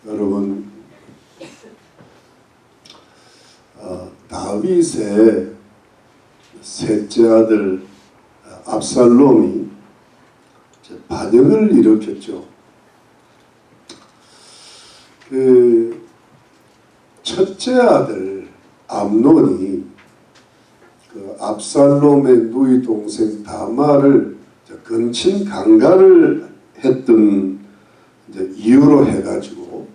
여러분, 다윗의 셋째 아들 압살롬이 반역을 일으켰죠. 그 첫째 아들 암논이 그 압살롬의 누이 동생 다말을 근친 강간을 했던 이유로 해가지고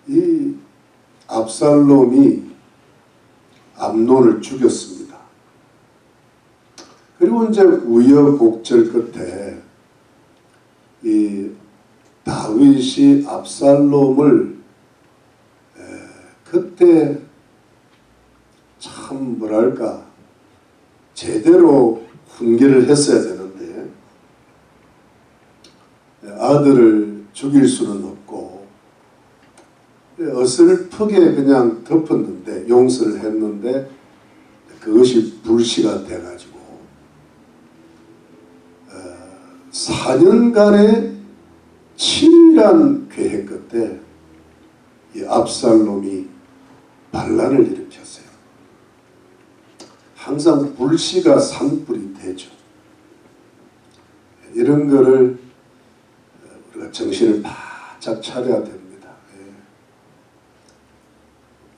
이 압살롬이 암논을 죽였습니다. 그리고 이제 우여곡절 끝에 이 다윗이 압살롬을 그때 참 뭐랄까 제대로 훈계를 했어야 되는데 아들을 죽일 수는 없고 어설프게 그냥 덮었는데 용서를 했는데 그것이 불씨가 돼가지고 4년간의 치밀한 계획 끝에 이 압살롬이 반란을 일으켰어요. 항상 불씨가 산불이 되죠. 이런 거를 우리가 정신을 바짝 차려야 됩니다.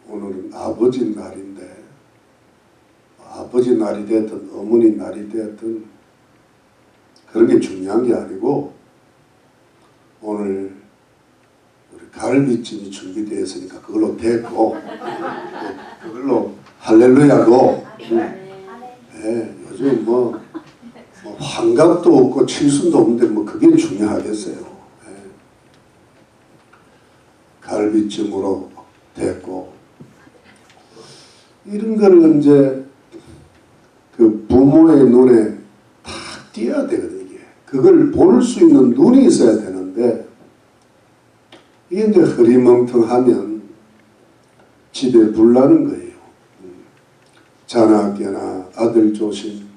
오늘은 아버지 날인데 아버지 날이 되든 어머니 날이 되든 그런 게 중요한 게 아니고 오늘 우리 갈비찜이 준비되어 있으니까 그걸로 됐고 그걸로 할렐루야고 요즘 뭐 환갑도 없고 칠순도 없는데 뭐 그게 중요하겠어요. 갈비찜으로 됐고 이런 거를 이제 그 부모의 눈에 탁 띄어야 되거든요. 그걸 볼 수 있는 눈이 있어야 되는데 이게 이제 흐리멍텅하면 집에 불나는 거예요. 자나 깨나 아들 조심,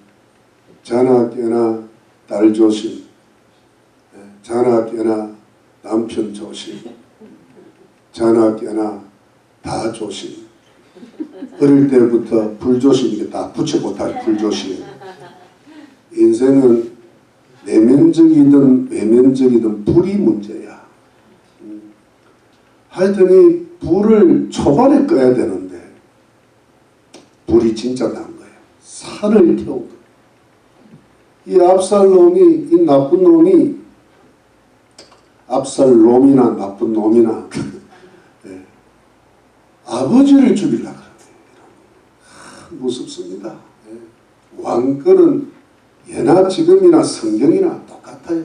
자나 깨나 딸 조심, 자나 깨나 남편 조심, 자나 깨나 다 조심. 어릴 때부터 불조심 이게 다 붙여 못할 불조심. 인생은 내면적이든 외면적이든 불이 문제야. 하여튼 이 불을 초반에 꺼야 되는데 불이 진짜 난 거예요. 산을 태운 거예요. 이 압살롬이 이 나쁜 놈이 압살롬이나 나쁜 놈이나 아버지를 죽이려고 그래요. 무섭습니다. 왕권은 예나 지금이나 성경이나 똑같아요.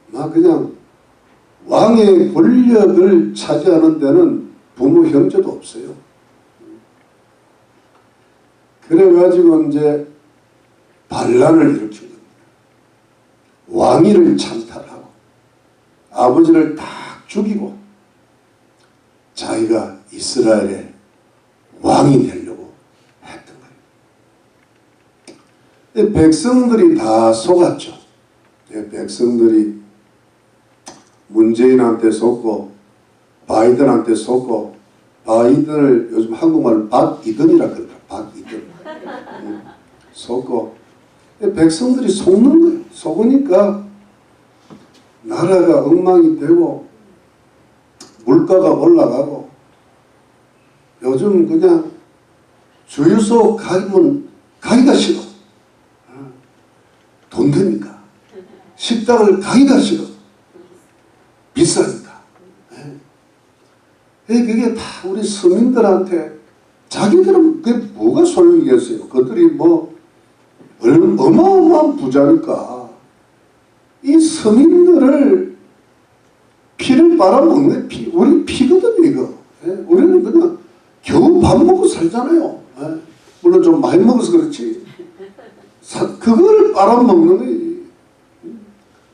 막 그냥 왕의 권력을 차지하는 데는 부모 형제도 없어요. 그래가지고 이제 반란을 일으킨 겁니다. 왕위를 찬탈하고 아버지를 딱 죽이고 자기가 이스라엘의 왕이 되려고 했던 거예요. 백성들이 다 속았죠. 백성들이 문재인한테 속고 바이든한테 속고 바이든을 요즘 한국말로 박이든이라 그러더라. 박이든 속고 백성들이 속는 거예요. 속으니까 나라가 엉망이 되고 물가가 올라가고 요즘 그냥 주유소 가면 가기가 싫어. 돈 드니까. 식당을 가기가 싫어. 비싸니까. 그게 다 우리 서민들한테 자기들은 그게 뭐가 소용이겠어요. 그들이 뭐 어마어마한 부자니까 이 서민들을 피를 빨아먹는 피. 우리 피거든요 이거. 우리는 그냥 겨우 밥 먹고 살잖아요. 물론 좀 많이 먹어서 그렇지. 그걸 빨아먹는 거예요.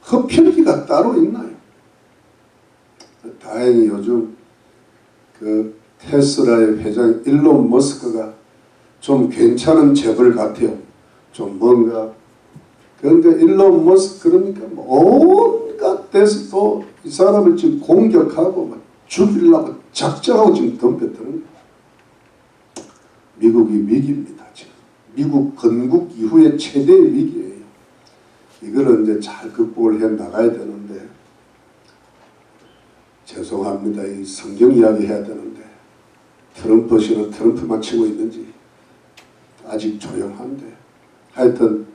흡혈귀가 따로 있나요? 다행히 요즘 그 테슬라의 회장 일론 머스크가 좀 괜찮은 재벌 같아요. 좀 뭔가 그러니까 일론 머스크 그러니까 온갖 데서 또 이 사람을 지금 공격하고 막 죽이려고 작정하고 지금 덤벼드는 거예요. 미국이 위기입니다. 지금 미국 건국 이후의 최대의 위기예요. 이거를 이제 잘 극복을 해 나가야 되는데, 죄송합니다. 이 성경 이야기 해야 되는데 트럼프 씨는 트럼프만 치고 있는지 아직 조용한데, 하여튼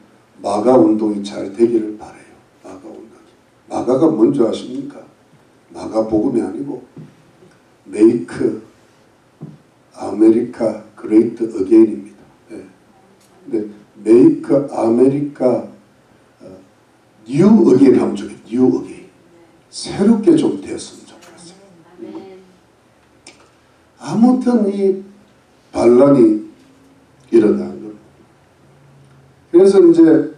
마가 운동이 잘 되기를 바라요. 마가 운동. 마가가 뭔지 아십니까? 마가 복음이 아니고 메이크 아메리카 그레이트 어게인입니다. 네. 근데 메이크 아메리카 뉴 어게인 하면 좋겠어요. 뉴 어게인. 새롭게 좀 되었으면 좋겠어요. 아무튼 이 반란이 일어난 겁니다. 그래서 이제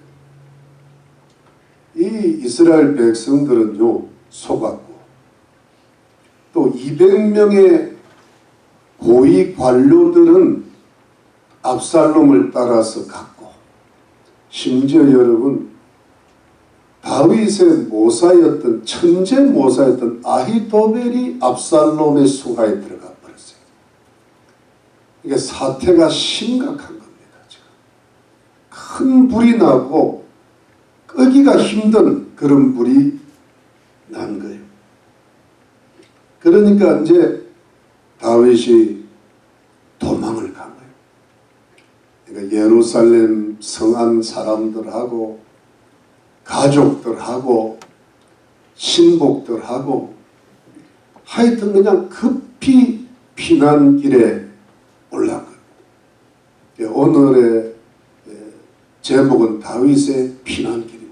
이 이스라엘 백성들은요 속았고, 또 200명의 고위 관료들은 압살롬을 따라서 갔고, 심지어 여러분 다윗의 모사였던 천재 모사였던 아히도벨이 압살롬의 수하에 들어가 버렸어요. 이게 사태가 심각한 겁니다. 지금 큰 불이 나고 끄기가 힘든 그런 불이 난 거예요. 그러니까 이제 다윗이 도망을 간 거예요. 그러니까 예루살렘 성안 사람들하고 가족들하고 신복들하고 하여튼 그냥 급히 피난길에 올라간 거예요. 오늘의 제목은 다윗의 피난길입니다.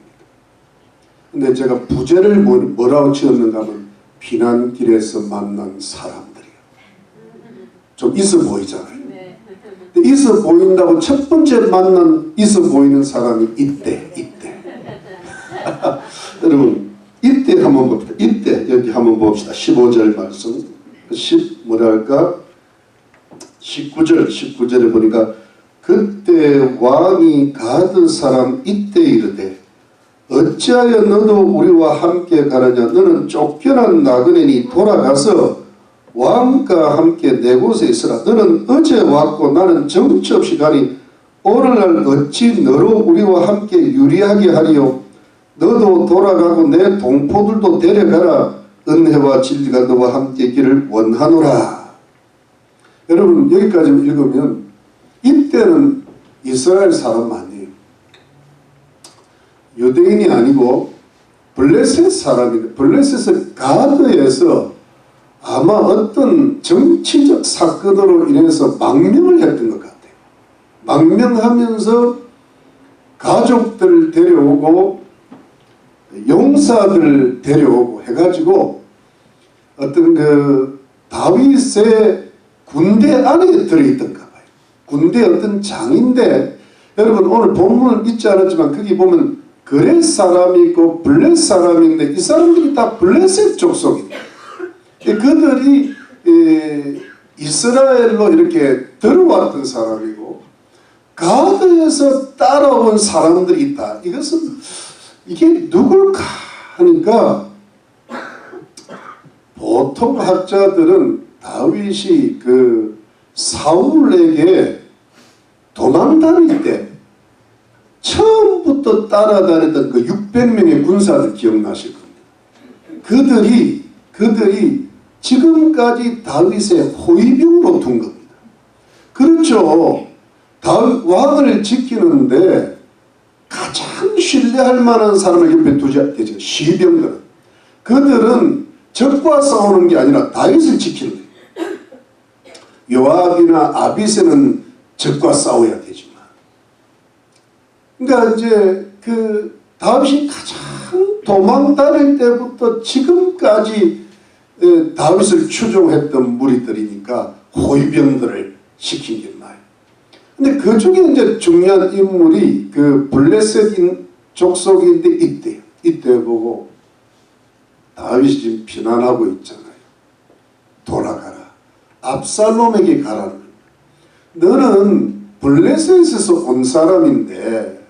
근데 제가 부제를 뭐라고 지었는가 하면 피난길에서 만난 사람들이요. 좀 있어 보이잖아요. 근데 있어 보인다고 첫 번째 만난 있어 보이는 사람이 이때. 여러분 이때 한번 봅시다. 이때 여기 한번 봅시다. 15절 말씀. 19절에 보니까 그때 왕이 가드 사람 이때 이르되 어찌하여 너도 우리와 함께 가느냐. 너는 쫓겨난 나그네니 돌아가서 왕과 함께 내 곳에 있으라. 너는 어제 왔고 나는 정처 없이 가니 오늘날 어찌 너로 우리와 함께 유리하게 하리요. 너도 돌아가고 내 동포들도 데려가라. 은혜와 진리가 너와 함께 있기를 원하노라. 여러분 여기까지 읽으면 이때는 이스라엘 사람 아니에요. 유대인이 아니고 블레셋 사람인데, 블레셋의 가드에서 아마 어떤 정치적 사건으로 인해서 망명을 했던 것 같아요. 망명하면서 가족들 데려오고 용사들 데려오고 해가지고 어떤 그 다윗의 군대 안에 들어있던가 봐요. 군대 어떤 장인데, 여러분 오늘 본문을 읽지 않았지만 거기 보면 그렛 사람이 있고 블렛 사람이 있는데 이 사람들이 다 블레셋 족속입니다. 그들이 이스라엘로 이렇게 들어왔던 사람이고 가드에서 따라온 사람들이 있다. 이것은 이게 누굴까 하니까 보통 학자들은 다윗이 그 사울에게 도망 다닐 때 처음부터 따라다녔던 그 600명의 군사들 기억나실 겁니다. 그들이 지금까지 다윗의 호위병으로 둔 겁니다. 그렇죠. 다윗 왕을 지키는데 가장 신뢰할 만한 사람을 옆에 두지 않겠죠. 시병들은. 그들은 적과 싸우는 게 아니라 다윗을 지키는 거예요. 요압이나 아비새는 적과 싸워야 되지만. 그러니까 이제 그 다윗이 가장 도망 다닐 때부터 지금까지 다윗을 추종했던 무리들이니까 호위병들을 시킨 게 나요. 근데 그 중에 이제 중요한 인물이 그 블레셋 족속인데 이때요. 이때 보고 다윗이 지금 비난하고 있잖아요. 돌아가라. 압살롬에게 가라는 거예요. 너는 블레셋에서 온 사람인데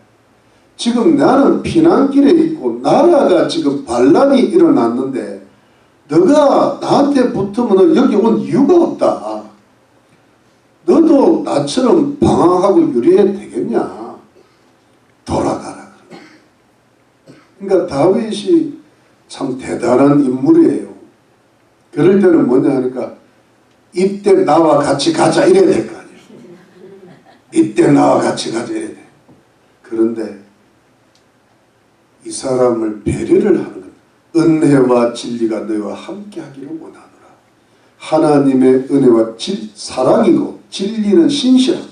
지금 나는 피난길에 있고 나라가 지금 반란이 일어났는데 너가 나한테 붙으면 여기 온 이유가 없다. 너도 나처럼 방황하고 유리해도 되겠냐. 돌아가라. 그러니까 다윗이 참 대단한 인물이에요. 그럴 때는 뭐냐 하니까 이때 나와 같이 가자 이래야 될 거 아니에요. 이때 나와 같이 가자 이래야 돼. 그런데 이 사람을 배려를 하는 겁니다. 은혜와 진리가 너희와 함께 하기를 원하노라. 하나님의 은혜와 사랑이고 진리는 신실함.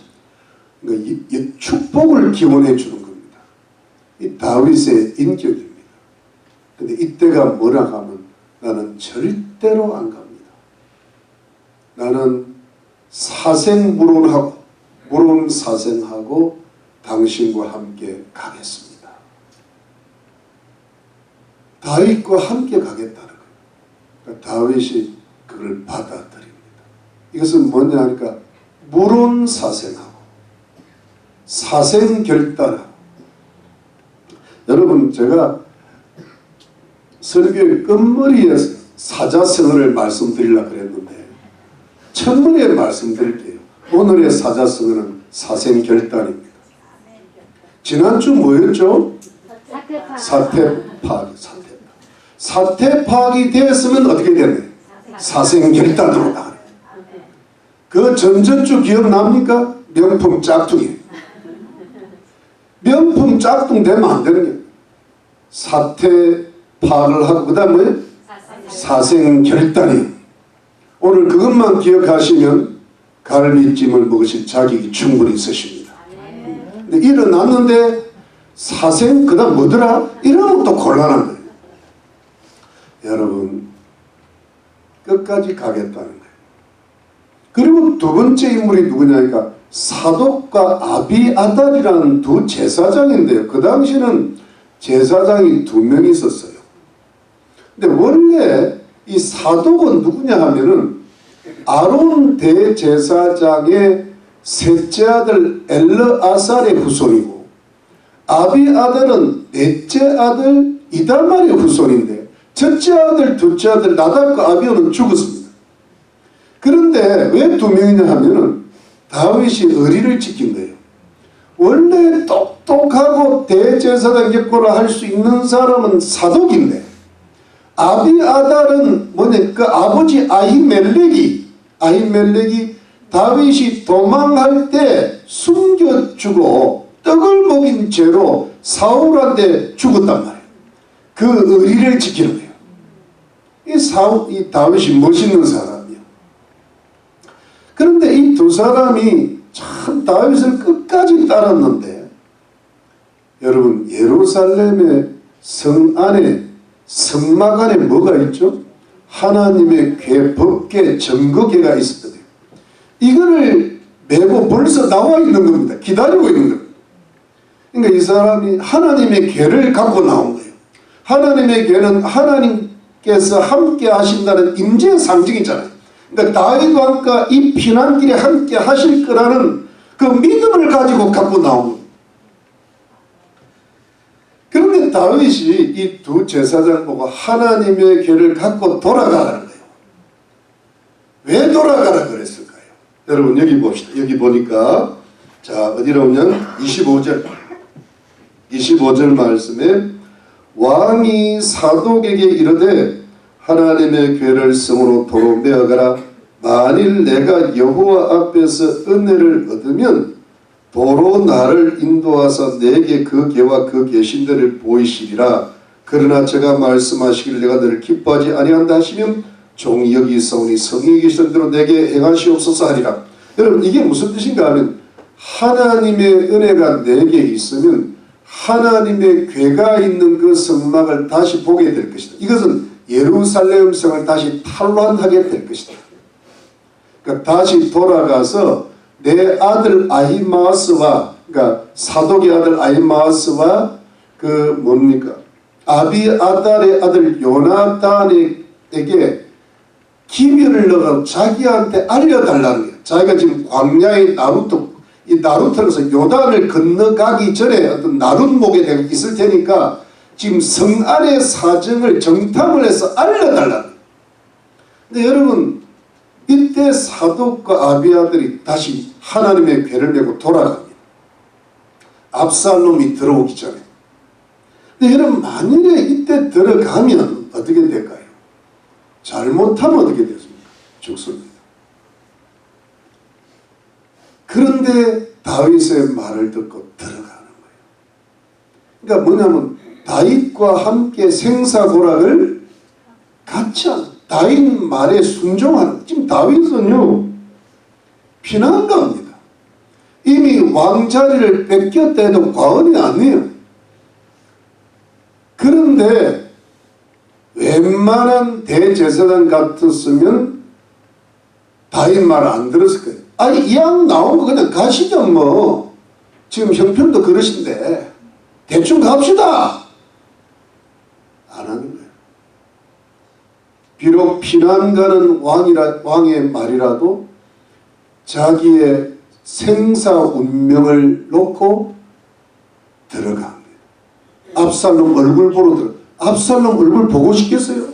그러니까 이 축복을 기원해 주는 겁니다. 이 다윗의 인격입니다. 근데 이때가 뭐라 하면 나는 절대로 안 갑니다. 나는 물론사생하고 당신과 함께 가겠습니다. 다윗과 함께 가겠다는 거예요. 그러니까 다윗이 그걸 받아들입니다. 이것은 뭐냐 하니까 물론사생하고 사생결단하고. 여러분 제가 설교의 끝머리에 사자성어를 말씀드리려고 그랬는데 첫머리에 말씀드릴게요. 오늘의 사자성어는 사생결단입니다. 지난주 뭐였죠? 사태 파악이 되었으면 어떻게 되나요? 사생결단으로 나가요. 그 전전주 기억납니까? 명품 짝퉁이. 명품 짝퉁 되면 안 되는 게 사태 파악을 하고 그 다음에 사생결단이. 오늘 그것만 기억하시면 갈비찜을 먹으실 자격이 충분히 있으십니다. 근데 일어났는데 사생 그 다음 뭐더라? 이러면 또 곤란한 거예요. 여러분 끝까지 가겠다는 거예요. 그리고 두 번째 인물이 누구냐니까 사독과 아비아달이라는 두 제사장인데요. 그 당시에는 제사장이 2명 있었어요. 근데 원래 이 사독은 누구냐 하면은 아론 대제사장의 셋째 아들 엘르아살의 후손이고 아비아달은 넷째 아들 이다말의 후손인데 첫째 아들 둘째 아들 나답과 아비오는 죽었습니다. 그런데 왜 2명이냐 하면은 다윗이 의리를 지킨 거예요. 원래 똑똑하고 대제사장 격고를 할 수 있는 사람은 사독인데 아비아달은 뭐냐 그 아버지 아히멜렉이 다윗이 도망할 때 숨겨주고 떡을 먹인 죄로 사울한테 죽었단 말이에요. 그 의리를 지키는 거예요. 이 다윗이 멋있는 사람이에요. 그런데 이 두 사람이 참 다윗을 끝까지 따랐는데 여러분 예루살렘의 성 안에 성막 안에 뭐가 있죠? 하나님의 궤, 법궤, 증거궤가 있었던 거예요. 이거를 메고 벌써 나와 있는 겁니다. 기다리고 있는 겁니다. 그러니까 이 사람이 하나님의 궤를 갖고 나온 거예요. 하나님의 궤는 하나님께서 함께 하신다는 임재의 상징이잖아요. 그러니까 다윗 왕과 이 피난길에 함께 하실 거라는 그 믿음을 가지고 갖고 나온 거예요. 그런데 다윗이 이 두 제사장 보고 하나님의 궤를 갖고 돌아가라는 거예요. 왜 돌아가라 그랬을까요? 여러분 여기 봅시다. 여기 보니까 자 어디로 오면 25절 말씀에 왕이 사독에게 이르되 하나님의 궤를 성으로 도로 메어가라. 만일 내가 여호와 앞에서 은혜를 얻으면 도로 나를 인도하사 내게 그 궤와 그 계신들을 보이시리라. 그러나 제가 말씀하시기를 내가 너를 기뻐하지 아니한다 하시면 종이 여기 있사오니 성령이 계시던 대로 내게 행하시옵소서 하리라. 여러분 이게 무슨 뜻인가 하면 하나님의 은혜가 내게 있으면 하나님의 궤가 있는 그 성막을 다시 보게 될 것이다. 이것은 예루살렘 성을 다시 탈환하게 될 것이다. 그러니까 다시 돌아가서 내 아들 아히마아스와 그러니까 사독의 아들 아히마아스와 그 뭡니까 아비아달의 아들 요나단에게 기별을 넣어 자기한테 알려달라는 거예요. 자기가 지금 광야의 나루터에서 요단을 건너가기 전에 어떤 나룻목에 내가 있을 테니까 지금 성 안의 사정을 정탐을 해서 알려달라는 거예요. 근데 여러분 이때 사독과 아비아들이 다시 하나님의 궤를 메고 돌아갑니다. 압살롬이 들어오기 전에. 근데 여러분 만일에 이때 들어가면 어떻게 될까요? 잘못하면 어떻게 됐습니까? 죽습니다. 그런데 다윗의 말을 듣고 들어가는 거예요. 그러니까 뭐냐면 다윗과 함께 생사고락을 같이 하는, 다윗 말에 순종하는. 지금 다윗은요 피난갑니다. 이미 왕자리를 뺏겼다 해도 과언이 아니에요. 그런데 웬만한 대제사장 같았으면 다윗 말 안 들었을 거예요. 아니 이왕 나온 거 그냥 가시죠 뭐. 지금 형편도 그러신데 대충 갑시다. 안 하는 거예요. 비록 피난 가는 왕의 말이라도 자기의 생사 운명을 놓고 들어갑니다. 압살롬 얼굴 보러 들어. 압살롬 얼굴 보고 싶겠어요?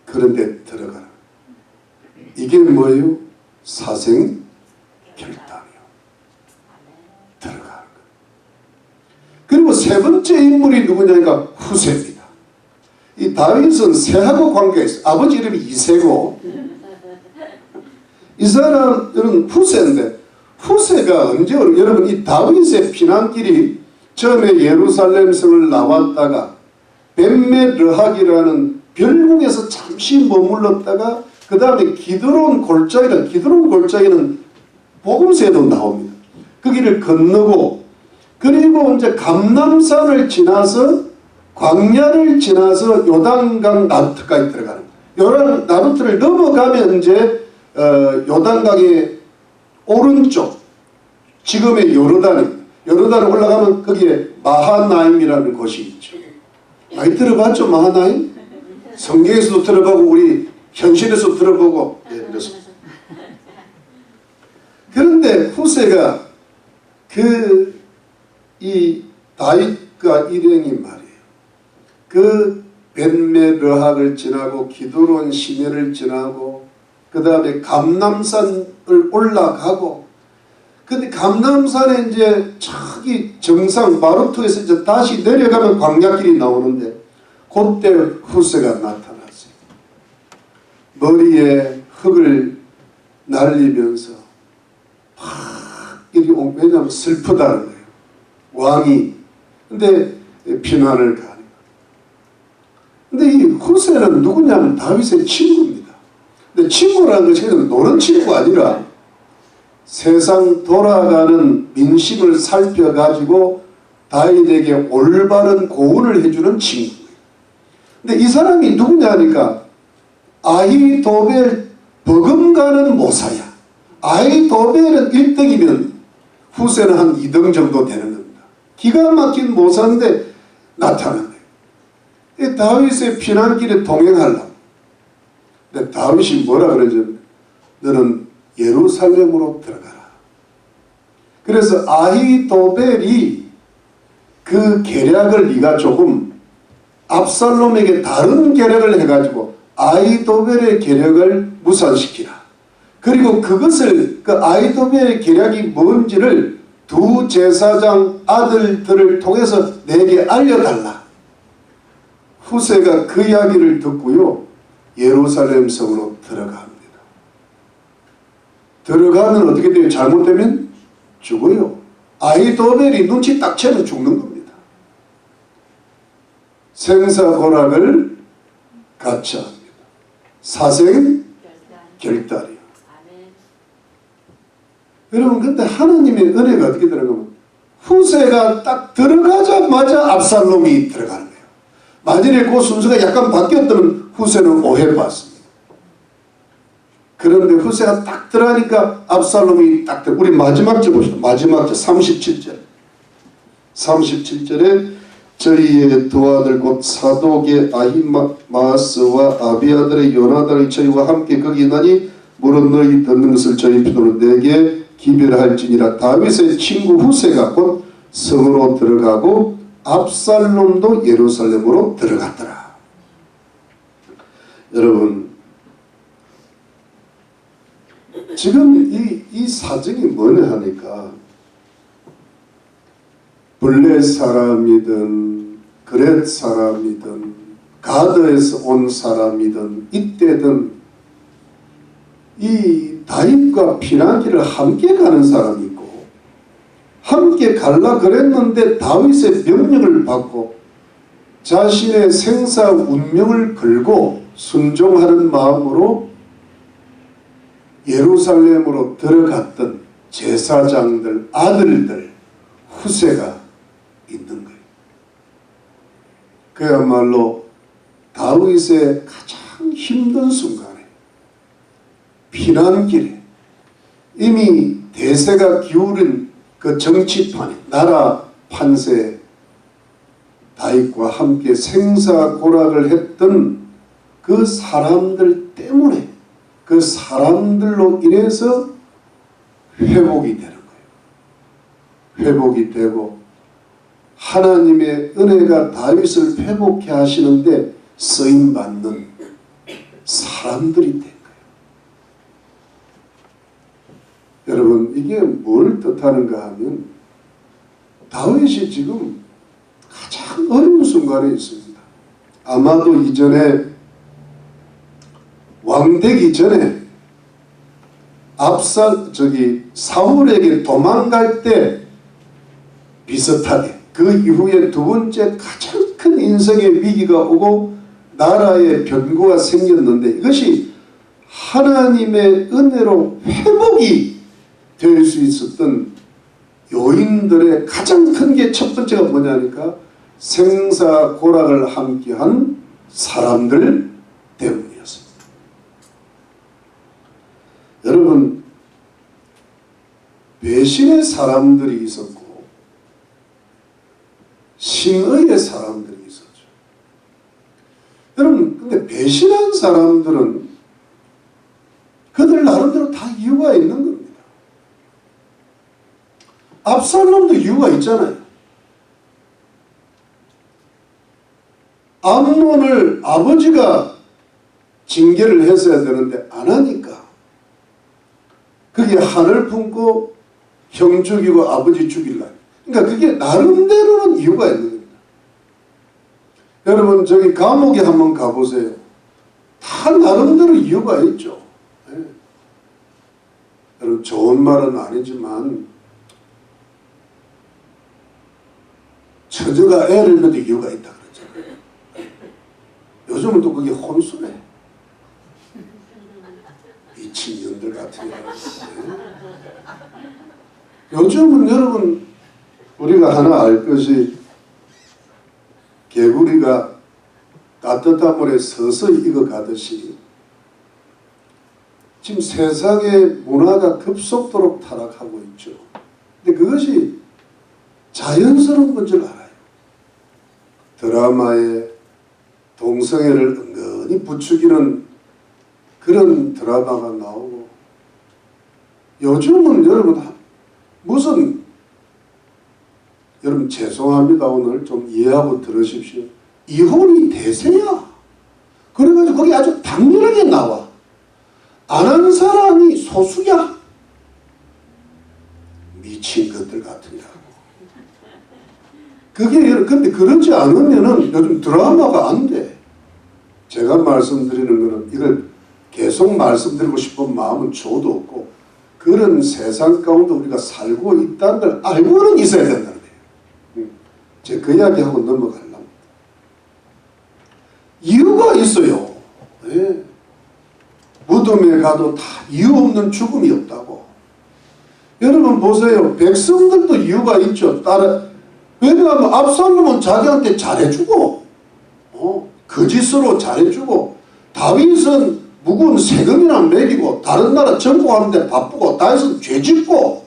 그런데 들어가라. 이게 뭐예요? 사생 결단이요. 들어가는 거예요. 그리고 세 번째 인물이 누구냐니까 후세입니다. 이 다윗은 새하고 관계가 있어요. 아버지 이름이 이세고 이 사람은 후세인데 후세가 언제 여러분 이 다윗의 피난길이 처음에 예루살렘 성을 나왔다가 벳메르학이라는 별궁에서 잠시 머물렀다가 그 다음에 기드론 골짜기는 복음서에도 나옵니다. 그 길을 건너고 그리고 이제 감람산을 지나서 광야를 지나서 요단강 나루트까지 들어가는 거예요. 나루트를 넘어가면 이제 요단강의 오른쪽 지금의 요르단입니다. 요르단을 올라가면 거기에 마하나임이라는 곳이 있죠. 많이 들어봤죠? 마하나임? 성경에서도 들어보고 우리 현실에서 들어보고 그렇습니다. 그런데 후세가 이 다윗과 일행이 말이에요. 그 벳메르학을 지나고 기드론 시내를 지나고 그 다음에 감람산을 올라가고 근데 감람산에 이제 저기 정상 마루트에서 이제 다시 내려가면 광야길이 나오는데 그때 후세가 나타났어요. 머리에 흙을 날리면서 이렇게 왜냐하면 슬프다는 거예요. 왕이. 근데 피난을 가는 거예요. 근데 이 후세는 누구냐면 다윗의 친구입니다. 근데 친구라는 것이 노는 친구가 아니라 세상 돌아가는 민심을 살펴가지고 다윗에게 올바른 고운을 해주는 친구예요. 근데 이 사람이 누구냐니까 아히도벨 버금가는 모사야. 아히도벨은 1등이면 후세는 한 2등 정도 되는 겁니다. 기가 막힌 모사인데 나타난 거예요. 다윗의 피난길에 동행하려고. 근데 다윗이 뭐라 그러죠? 너는 예루살렘으로 들어가라. 그래서 아히도벨이 그 계략을 네가 조금 압살롬에게 다른 계략을 해가지고 아히도벨의 계략을 무산시키라. 그리고 그것을 그 아히도벨의 계략이 뭔지를 두 제사장 아들들을 통해서 내게 알려달라. 후세가 그 이야기를 듣고요 예루살렘 성으로 들어갑니다. 들어가면 어떻게 돼요? 잘못되면 죽어요. 아히도벨이 눈치 딱 채면 죽는 겁니다. 생사고락을 같이 합니다. 사생 결단이요. 여러분 근데 하나님의 은혜가 어떻게 들어가면 후세가 딱 들어가자마자 압살롬이 들어가는 거예요. 만일에 그 순서가 약간 바뀌었다면 후세는 오해받습니다. 그런데 후세가 딱 들어가니까 압살롬이 딱 들어. 우리 마지막 절 봅시다. 마지막 절 37절. 37절에 저희의 두 아들 곧 사독의 아히마스와 아비아들의 요나단의 저희와 함께 거기 있나니 물은 너희 듣는 것을 저희 편으로 내게 기별할지니라. 다윗의 친구 후세가 곧 성으로 들어가고 압살롬도 예루살렘으로 들어갔더라. 여러분 지금 이 사정이 뭐냐 하니까 블레 사람이든 그렛 사람이든 가드에서 온 사람이든 이때든 이 다윗과 피난길을 함께 가는 사람이 있고 함께 갈라 그랬는데 다윗의 명령을 받고 자신의 생사 운명을 걸고 순종하는 마음으로 예루살렘으로 들어갔던 제사장들, 아들들, 후세가 있는 거예요. 그야말로 다윗의 가장 힘든 순간에 피난길에 이미 대세가 기울은 그 정치판에 나라 판세에 다윗과 함께 생사고락을 했던 그 사람들 때문에 그 사람들로 인해서 회복이 되는 거예요. 회복이 되고 하나님의 은혜가 다윗을 회복해 하시는데 쓰임받는 사람들이 된 거예요. 여러분 이게 뭘 뜻하는가 하면 다윗이 지금 가장 어려운 순간에 있습니다. 아마도 이전에 왕되기 전에 사울에게 도망갈 때 비슷하게 그 이후에 두 번째 가장 큰 인생의 위기가 오고 나라의 변고가 생겼는데 이것이 하나님의 은혜로 회복이 될 수 있었던 요인들의 가장 큰 게 첫 번째가 뭐냐니까 생사고락을 함께한 사람들 때문이었습니다. 여러분 배신의 사람들이 있었고 신의의 사람들이 있었죠. 여러분 근데 배신한 사람들은 그들 나름대로 다 이유가 있는 겁니다. 압살롬도 이유가 있잖아요. 암논을 아버지가 징계를 했어야 되는데 안 하니까 그게 한을 품고 형 죽이고 아버지 죽일라. 그러니까 그게 나름대로는 이유가 있는 겁니다. 여러분 저기 감옥에 한번 가보세요. 다 나름대로 이유가 있죠. 네. 여러분 좋은 말은 아니지만 처녀가 애를 낳도 이유가 있다 그러잖아요. 요즘은 또 그게 혼수네. 미친년들 같은 거. 요즘은 여러분 우리가 하나 알 것이 개구리가 따뜻한 물에 서서히 익어가듯이 지금 세상의 문화가 급속도로 타락하고 있죠. 근데 그것이 자연스러운 건 줄 알아요. 드라마에 동성애를 은근히 부추기는 그런 드라마가 나오고 요즘은 여러분 무슨 여러분 죄송합니다. 오늘 좀 이해하고 들으십시오. 이혼이 대세야. 그래가지고 거기 아주 당연하게 나와. 안 한 사람이 소수야. 미친 것들 같으냐. 그게 근데 그러지 않으면은 요즘 드라마가 안 돼. 제가 말씀드리는 거는 이걸 계속 말씀드리고 싶은 마음은 저도 없고 그런 세상 가운데 우리가 살고 있다는 걸 알고는 있어야 된다는 거예요. 제가 그 이야기하고 넘어가려고. 이유가 있어요. 네. 무덤에 가도 다 이유 없는 죽음이 없다고. 여러분 보세요. 백성들도 이유가 있죠. 왜냐하면 압살롬은 자기한테 잘해주고 거짓으로 잘해주고 다윗은 묵은 세금이나 매기고 다른 나라 정복하는데 바쁘고 다윗은 죄짓고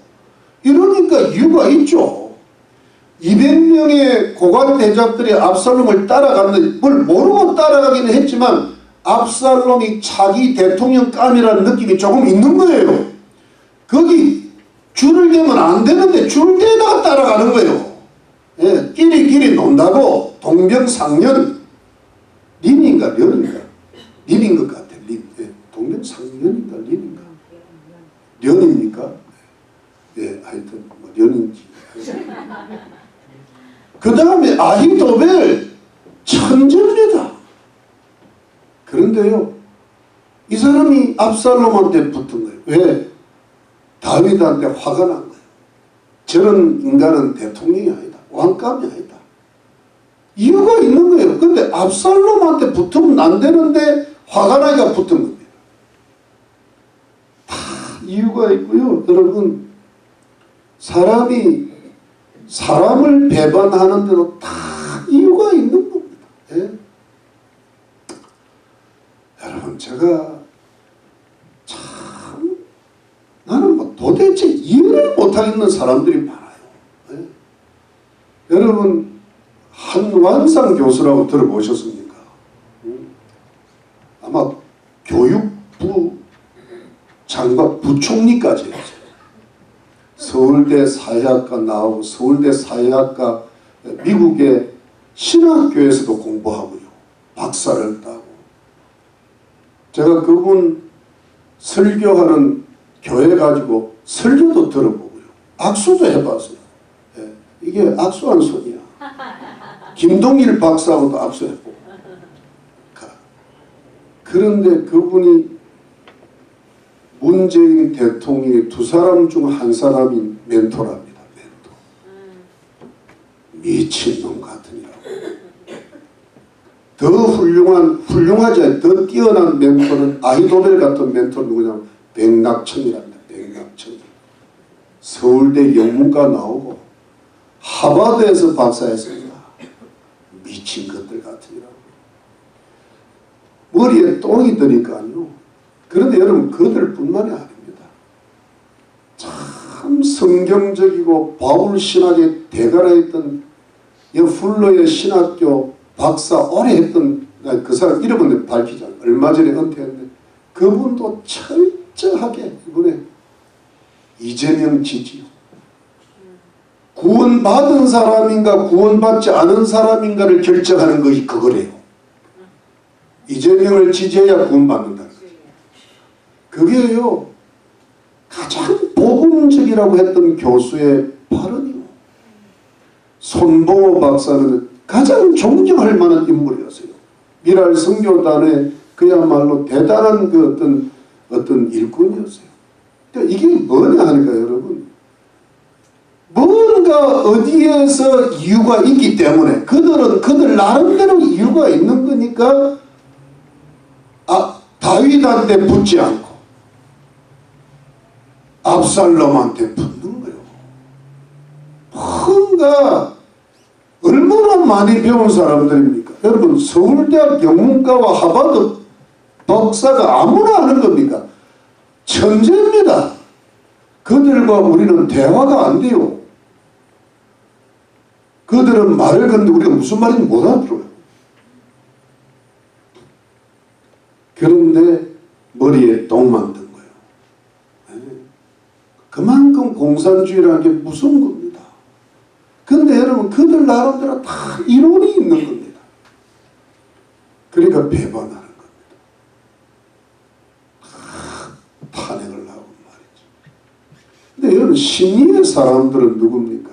이러니까 이유가 있죠. 200명의 고관 대작들이 압살롬을 따라갔는데 뭘 모르고 따라가기는 했지만 압살롬이 차기 대통령감이라는 느낌이 조금 있는 거예요. 거기 줄을 대면 안 되는데 줄 대다가 따라가는 거예요. 예, 끼리끼리 논다고 동병상련. 린인가 련인가? 린인 것 같아. 린. 예, 동병상련인가 린인가? 그런데요, 이 사람이 압살롬한테 붙은 거예요. 왜? 다윗한테 화가 난 거예요. 저런 인간은 대통령이 아니다. 왕감이 아니다. 이유가 있는 거예요. 근데 압살롬한테 붙으면 안 되는데 화가 나니까 붙은 겁니다. 다 이유가 있고요. 여러분, 사람이 사람을 배반하는데도 다 이유가 있는 겁니다. 예? 여러분, 제가 참 나는 뭐 도대체 이해를 못하겠는 사람들이 많아요. 예? 여러분, 한완상 교수라고 들어보셨습니까? 아마 교육부 장관 부총리까지 했어요. 서울대 사회학과 나오고 서울대 사회학과 미국의 신학교에서도 공부하고요. 박사를 따고. 제가 그분 설교하는 교회 가지고 설교도 들어보고요. 악수도 해봤어요. 예, 이게 악수한 손이야. 김동일 박사하고도 악수해보고. 그런데 그분이 문재인 대통령의 두 사람 중 한 사람인 멘토랍니다. 멘토. 미친놈 같으니라고. 더 훌륭하지 않아요. 더 뛰어난 멘토는 아이도벨 같은 멘토는 누구냐면 백낙천이랍니다. 백낙천. 서울대 영문과 나오고 하버드에서 박사했습니다. 미친 것들 같으니라고. 머리에 똥이 드니까요. 그런데 여러분, 그들뿐만이 아닙니다. 참 성경적이고 바울 신학에 대가라했던 풀러의 신학교 박사 오래 했던 그 사람 이름은 밝히지 않아요. 얼마 전에 은퇴했는데 그분도 철저하게 이번에 이재명 지지요. 구원받은 사람인가 구원받지 않은 사람인가를 결정하는 것이 그거래요. 이재명을 지지해야 구원받는다는 거죠. 그게요, 가장 복음적이라고 했던 교수의 발언이요. 손봉호 박사는 가장 존경할 만한 인물이었어요. 미랄 선교단의 그야말로 대단한 그 어떤 일꾼이었어요. 그러니까 이게 뭐냐 하니까 여러분, 뭔가 어디에서 이유가 있기 때문에 그들은 그들 나름대로 이유가 있는 거니까 다윗한테 붙지 않고 압살롬한테 붙는 거예요. 뭔가 얼마나 많이 배운 사람들입니까? 여러분, 서울대학 영문과와 하버드 박사가 아무나 하는 겁니까? 천재입니다. 그들과 우리는 대화가 안 돼요. 그들은 말을 건데 우리가 무슨 말인지 못 알아들어요. 그런데 머리에 똥만 든 거예요. 그만큼 공산주의라는 게 무서운 겁니다. 그런데 여러분, 그들 나름대로 다 이론이 있는 겁니다. 그러니까 배반하는 겁니다. 탄핵을 하고 말이죠. 근데 여러분, 심리의 사람들은 누굽니까?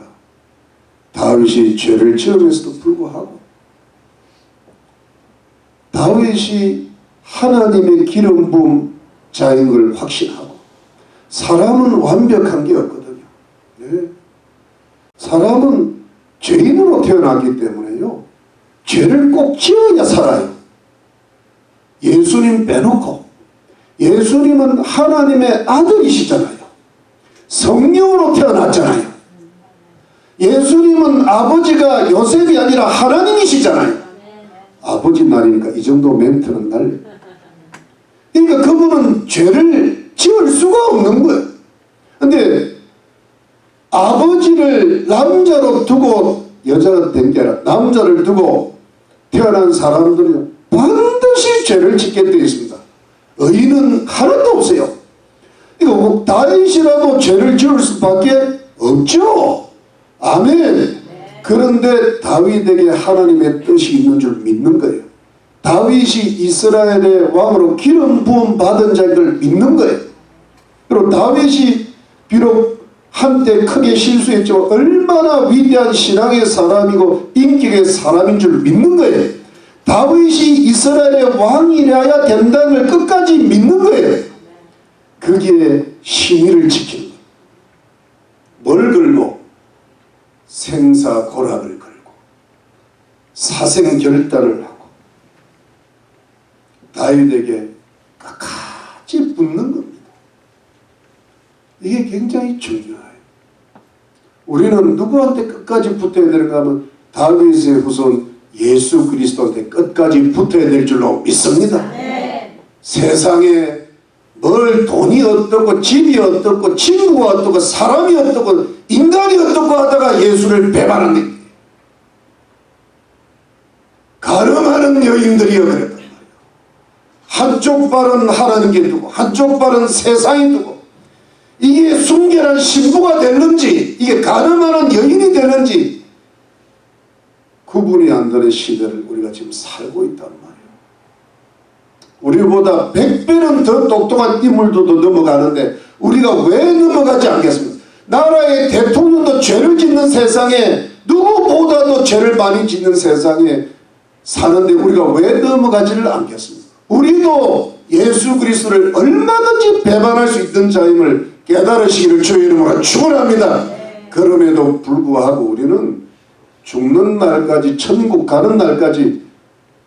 다윗이 죄를 지으면서도 불구하고 다윗이 하나님의 기름 부은 자인 걸 확신하고, 사람은 완벽한 게 없거든요. 네. 사람은 죄인으로 태어나기 때문에요, 죄를 꼭 지어야 살아요. 예수님 빼놓고. 예수님은 하나님의 아들이시잖아요. 성령으로 태어났잖아요. 예수님은 아버지가 요셉이 아니라 하나님이시잖아요. 아버지 날이니까 이 정도 멘트는 날려. 그러니까 그분은 죄를 지을 수가 없는 거예요. 근데 아버지를 남자로 두고, 여자가 된 게 아니라 남자를 두고 태어난 사람들은 반드시 죄를 짓게 되어 있습니다. 의인은 하나도 없어요. 이거 다윗이라도 죄를 지을 수밖에 없죠. 아멘. 그런데 다윗에게 하나님의 뜻이 있는 줄 믿는 거예요. 다윗이 이스라엘의 왕으로 기름 부음 받은 자를 믿는 거예요. 그리고 다윗이 비록 한때 크게 실수했지만 얼마나 위대한 신앙의 사람이고 인격의 사람인 줄 믿는 거예요. 다윗이 이스라엘의 왕이라야 된다는 걸 끝까지 믿는 거예요. 거기에 신의를 지키는 거예요. 뭘 걸고? 생사고락을 걸고 사생결단을 하고 다윗에게 끝까지 붙는 겁니다. 이게 굉장히 중요해요. 우리는 누구한테 끝까지 붙어야 되는가 하면 다윗의 후손 예수 그리스도한테 끝까지 붙어야 될 줄로 믿습니다. 네. 세상에 뭘 돈이 어떻고 집이 어떻고 친구가 어떻고 사람이 어떻고 인간이 어떻고 하다가 예수를 배반한 게 가늠하는 여인들이여 그랬단 말이에요. 한쪽 발은 하나님께 두고 한쪽 발은 세상에 두고 이게 순결한 신부가 되는지 이게 가늠하는 여인이 되는지 구분이 안 되는 시대를 우리가 지금 살고 있단 말이에요. 우리보다 100배는 더 똑똑한 인물들도 넘어가는데 우리가 왜 넘어가지 않겠습니까? 나라의 대통령도 죄를 짓는 세상에 누구보다도 죄를 많이 짓는 세상에 사는데 우리가 왜 넘어가지를 않겠습니까? 우리도 예수 그리스도를 얼마든지 배반할 수 있는 자임을 깨달으시기를 주의 이름으로 축원합니다. 그럼에도 불구하고 우리는 죽는 날까지 천국 가는 날까지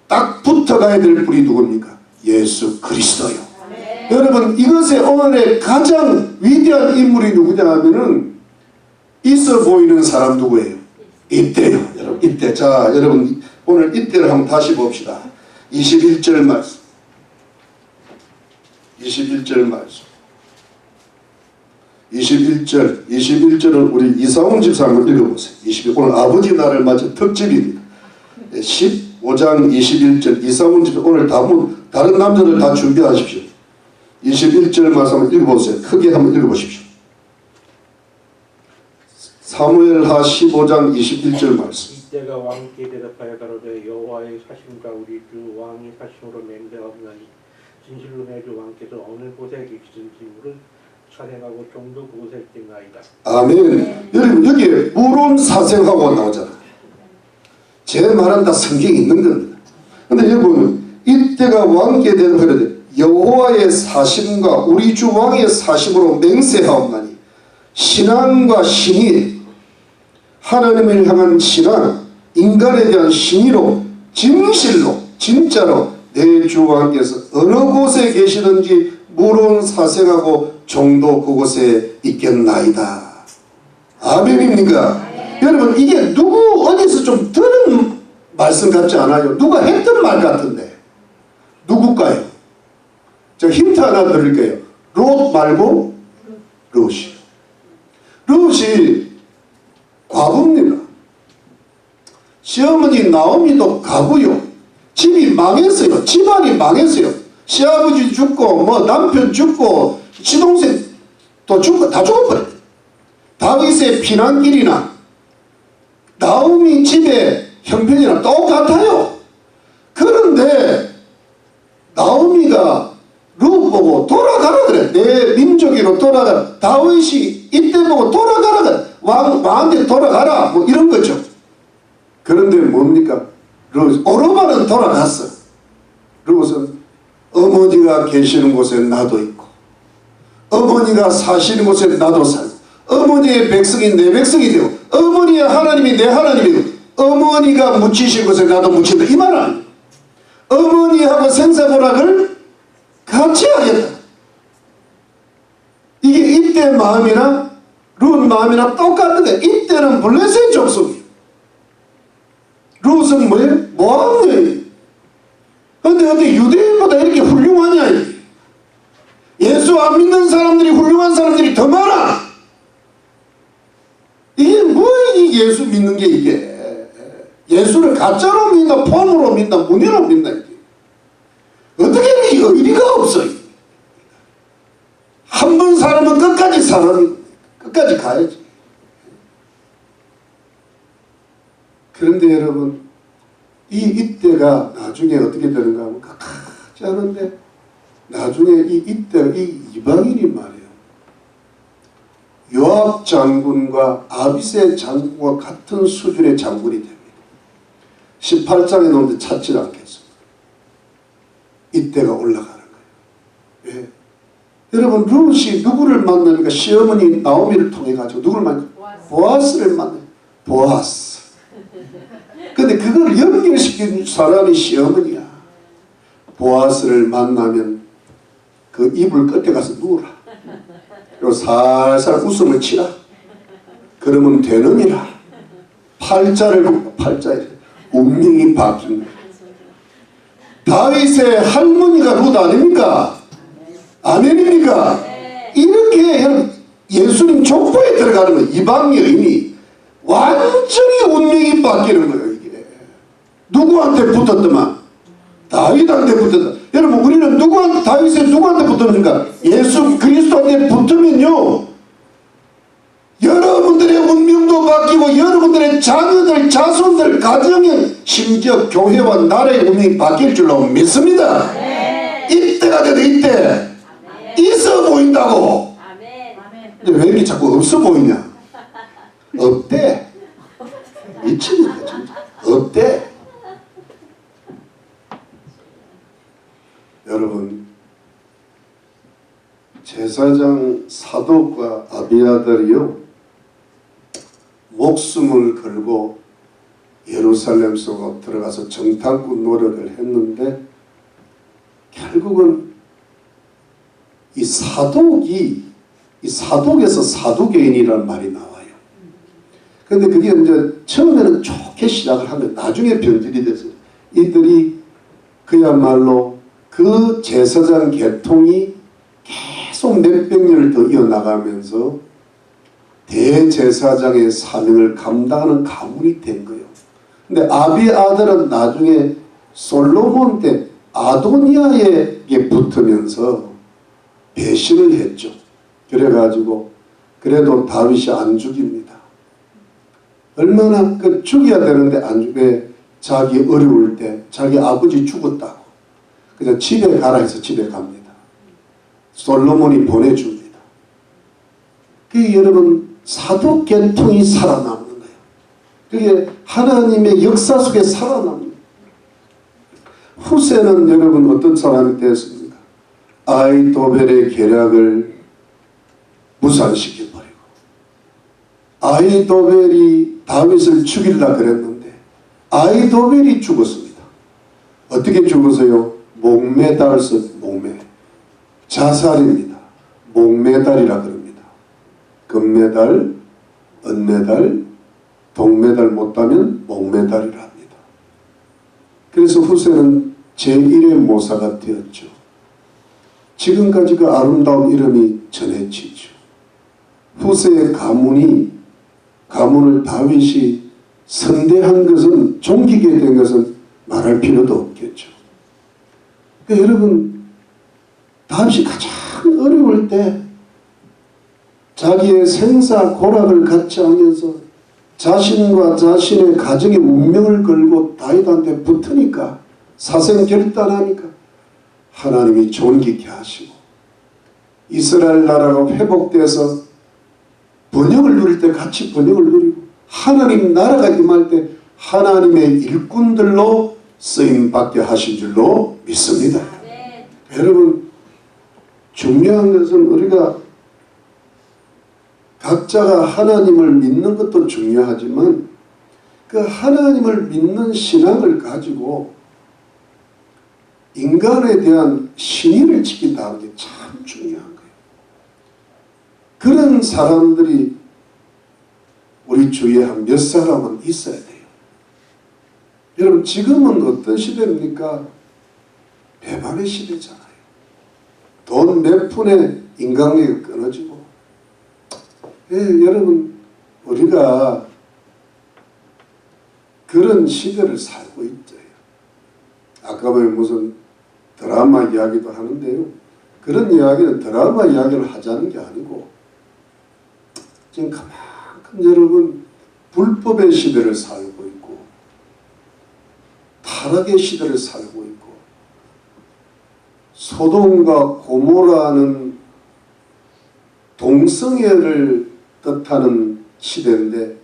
딱 붙어가야 될 분이 누굽니까? 예수 그리스도요. 여러분 이것의 오늘의 가장 위대한 인물이 누구냐 하면은 있어 보이는 사람 누구예요? 이때요. 여러분 이때. 자 여러분 오늘 이때를 한번 다시 봅시다. 21절 말씀 21절 말씀 21절을 우리 이사훈 집사 한번 읽어보세요. 오늘 아버지 날을 맞은 특집입니다. 15장 21절 이사훈 집사 오늘 다른 남자들 다 준비하십시오. 21절 말씀 한번 읽어보세요. 크게 한번 읽어보십시오. 사무엘하 15장 21절 말씀. 이때가 왕께 대답하여 가로되 여호와의 사심과 우리 주 왕의 사심으로 맹세하옵나니 진실로 내 주 왕께서 어느 곳에 계시든지 물은 사생하고 종도 그곳에 있겠나이다. 아멘. 여러분 여기에 물은 사생하고 나오잖아요. 제 말은 다 성경에 있는 겁니다. 근데 여러분 이때가 왕께 대답하되 여호와의 사심과 우리 주 왕의 사심으로 맹세하옵나니 신앙과 신의 하나님을 향한 신앙 인간에 대한 신의로 진실로 진짜로 내 주 왕께서 어느 곳에 계시든지 물은 사생하고 종도 그곳에 있겠나이다. 아멘입니까? 여러분 이게 누구 어디서 좀 들은 말씀 같지 않아요? 누가 했던 말 같은데 누굴까요? 제가 힌트 하나 드릴게요. 롯 말고 롯이. 롯이 과부입니다. 시어머니 나오미도 가부요. 집이 망했어요. 집안이 망했어요. 시아버지 죽고 뭐 남편 죽고 시동생 또 죽고 다 죽어버렸어요. 다윗의 피난길이나 나오미 집의 형편이랑 똑같아요. 그런데 나오미가 룻 보고 돌아가라 그래. 내 민족으로 돌아가라. 다윗이 이때 보고 돌아가라 그래. 왕한테 돌아가라 뭐 이런 거죠. 그런데 뭡니까? 오르바는 돌아갔어. 룻은 어머니가 계시는 곳에 나도 있고 어머니가 사시는 곳에 나도 살고 어머니의 백성이 내 백성이 되고 어머니의 하나님이 내 하나님이 되고 어머니가 묻히신 곳에 나도 묻힌다. 이 말 아니에요. 어머니하고 생사고락을 같이 하겠다. 이게 이때 마음이나 룻 마음이나 똑같은 거예요. 이때는 블레셋 족속이에요. 룻은 뭐예요? 모함이에요. 그런데 어떻게 유대인보다 이렇게 훌륭하냐? 예수 안 믿는 사람들이 훌륭한 사람들이 더 많아. 이게 뭐야 이 예수 믿는 게 이게. 예수를 가짜로 믿나 폰으로 믿나 문의로 믿나 이게. 어떻게 이게 의리가 없어. 한 번 살면 끝까지 살아는 끝까지 가야지. 그런데 여러분 이때가 나중에 어떻게 되는가 하면 끝까지 하는데 나중에 이때가 이 이방인이 말이에요. 요압 장군과 아비새 장군과 같은 수준의 장군이 됩니다. 18장에 나오는데 찾지 않겠어요. 이때가 올라가는 거예요. 예. 여러분 룻이 누구를 만납니까? 시어머니 나오미를 통해 가지고 누구를 만납니까? 보아스를 만나요. 보아스. 근데 그걸 연결시킨 사람이 시어머니야. 보아스를 만나면 그 이불 끝에 가서 누우라. 그리고 살살 웃음을 치라. 그러면 되느니라. 팔자를 긋고 팔자에 운명이 바뀐 거예요. 다윗의 할머니가 룻 아닙니까? 아멘입니까? 이렇게 예수님 족보에 들어가는 거 이방 여인이 완전히 운명이 바뀌는 거예요. 이게 누구한테 붙었더만? 다윗한테 붙었다. 여러분 우리는 누구한테 다윗에 누구한테 붙었는가? 예수 그리스도한테 붙으면요 여러분들의 운명도 바뀌고 여러분들의 자녀들, 자손들, 가정에 심지어 교회와 나라의 운명이 바뀔 줄로 믿습니다. 이때가 돼도 이때 있어 보인다고. 근데 왜 이렇게 자꾸 없어 보이냐? 없대. 미치겠네 진짜. 없대. 여러분 제사장 사독과 아비아달이요 목숨을 걸고 예루살렘 속으로 들어가서 정탐꾼 노릇을 했는데 결국은 이 사독에서 사두개인이라는 말이 나와요. 그런데 그게 이제 처음에는 좋게 시작을 하면 나중에 변질이 됐어요. 이들이 그야말로 그 제사장 계통이 계속 몇백 년을 더 이어나가면서 대제사장의 사명을 감당하는 가문이 된 거예요. 근데 아비아들은 나중에 솔로몬 때 아도니아에게 붙으면서 배신을 했죠. 그래가지고 그래도 다윗이 안 죽입니다. 얼마나 죽여야 되는데 안 죽여. 자기 어려울 때 자기 아버지 죽었다고 그냥 집에 가라 해서 집에 갑니다. 솔로몬이 보내줍니다. 그게 여러분 사독 계통이 살아남는 거예요. 그게 하나님의 역사 속에 살아납니다. 후세는 여러분 어떤 사람이 되었습니까? 아이도벨의 계략을 무산시켜버리고 아이도벨이 다윗을 죽이려고 그랬는데 아이도벨이 죽었습니다. 어떻게 죽었어요? 목매달서 목매. 자살입니다. 목매달이라 그럽니다. 금메달, 은메달, 동메달 못하면 목매달이라 합니다. 그래서 후세는 제1의 모사가 되었죠. 지금까지 그 아름다운 이름이 전해지죠. 후세의 가문을 다윗이 선대한 것은 존귀게 된 것은 말할 필요도 없겠죠. 그러니까 여러분 다윗이 가장 어려울 때 자기의 생사 고락을 같이 하면서 자신과 자신의 가정의 운명을 걸고 다윗한테 붙으니까 사생결단하니까 하나님이 존귀케 하시고 이스라엘 나라가 회복돼서 번영을 누릴 때 같이 번영을 누리고 하나님 나라가 임할 때 하나님의 일꾼들로 쓰임받게 하신 줄로 믿습니다. 네. 여러분 중요한 것은 우리가 각자가 하나님을 믿는 것도 중요하지만 그 하나님을 믿는 신앙을 가지고 인간에 대한 신의를 지킨다는 게 참 중요한 거예요. 그런 사람들이 우리 주위에 한 몇 사람은 있어야 돼요. 여러분 지금은 어떤 시대입니까? 배반의 시대잖아요. 돈 몇 푼에 인간관계가 끊어지고 여러분 우리가 그런 시대를 살고 있죠. 아까 왜 무슨 드라마 이야기도 하는데요. 그런 이야기는 드라마 이야기를 하자는 게 아니고 지금 그만큼 여러분 불법의 시대를 살고 있고 타락의 시대를 살고 있고 소돔과 고모라는 동성애를 뜻하는 시대인데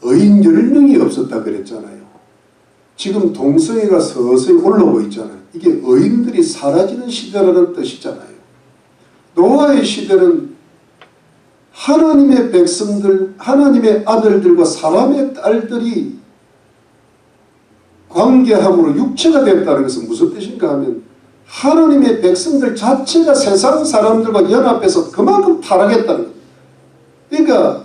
의인 10명이 없었다 그랬잖아요. 지금 동성애가 서서히 올라오고 있잖아요. 이게 의인들이 사라지는 시대라는 뜻이잖아요. 노아의 시대는 하나님의 백성들, 하나님의 아들들과 사람의 딸들이 관계함으로 육체가 됐다는 것은 무슨 뜻인가 하면 하나님의 백성들 자체가 세상 사람들과 연합해서 그만큼 타락했다는 겁니다. 그러니까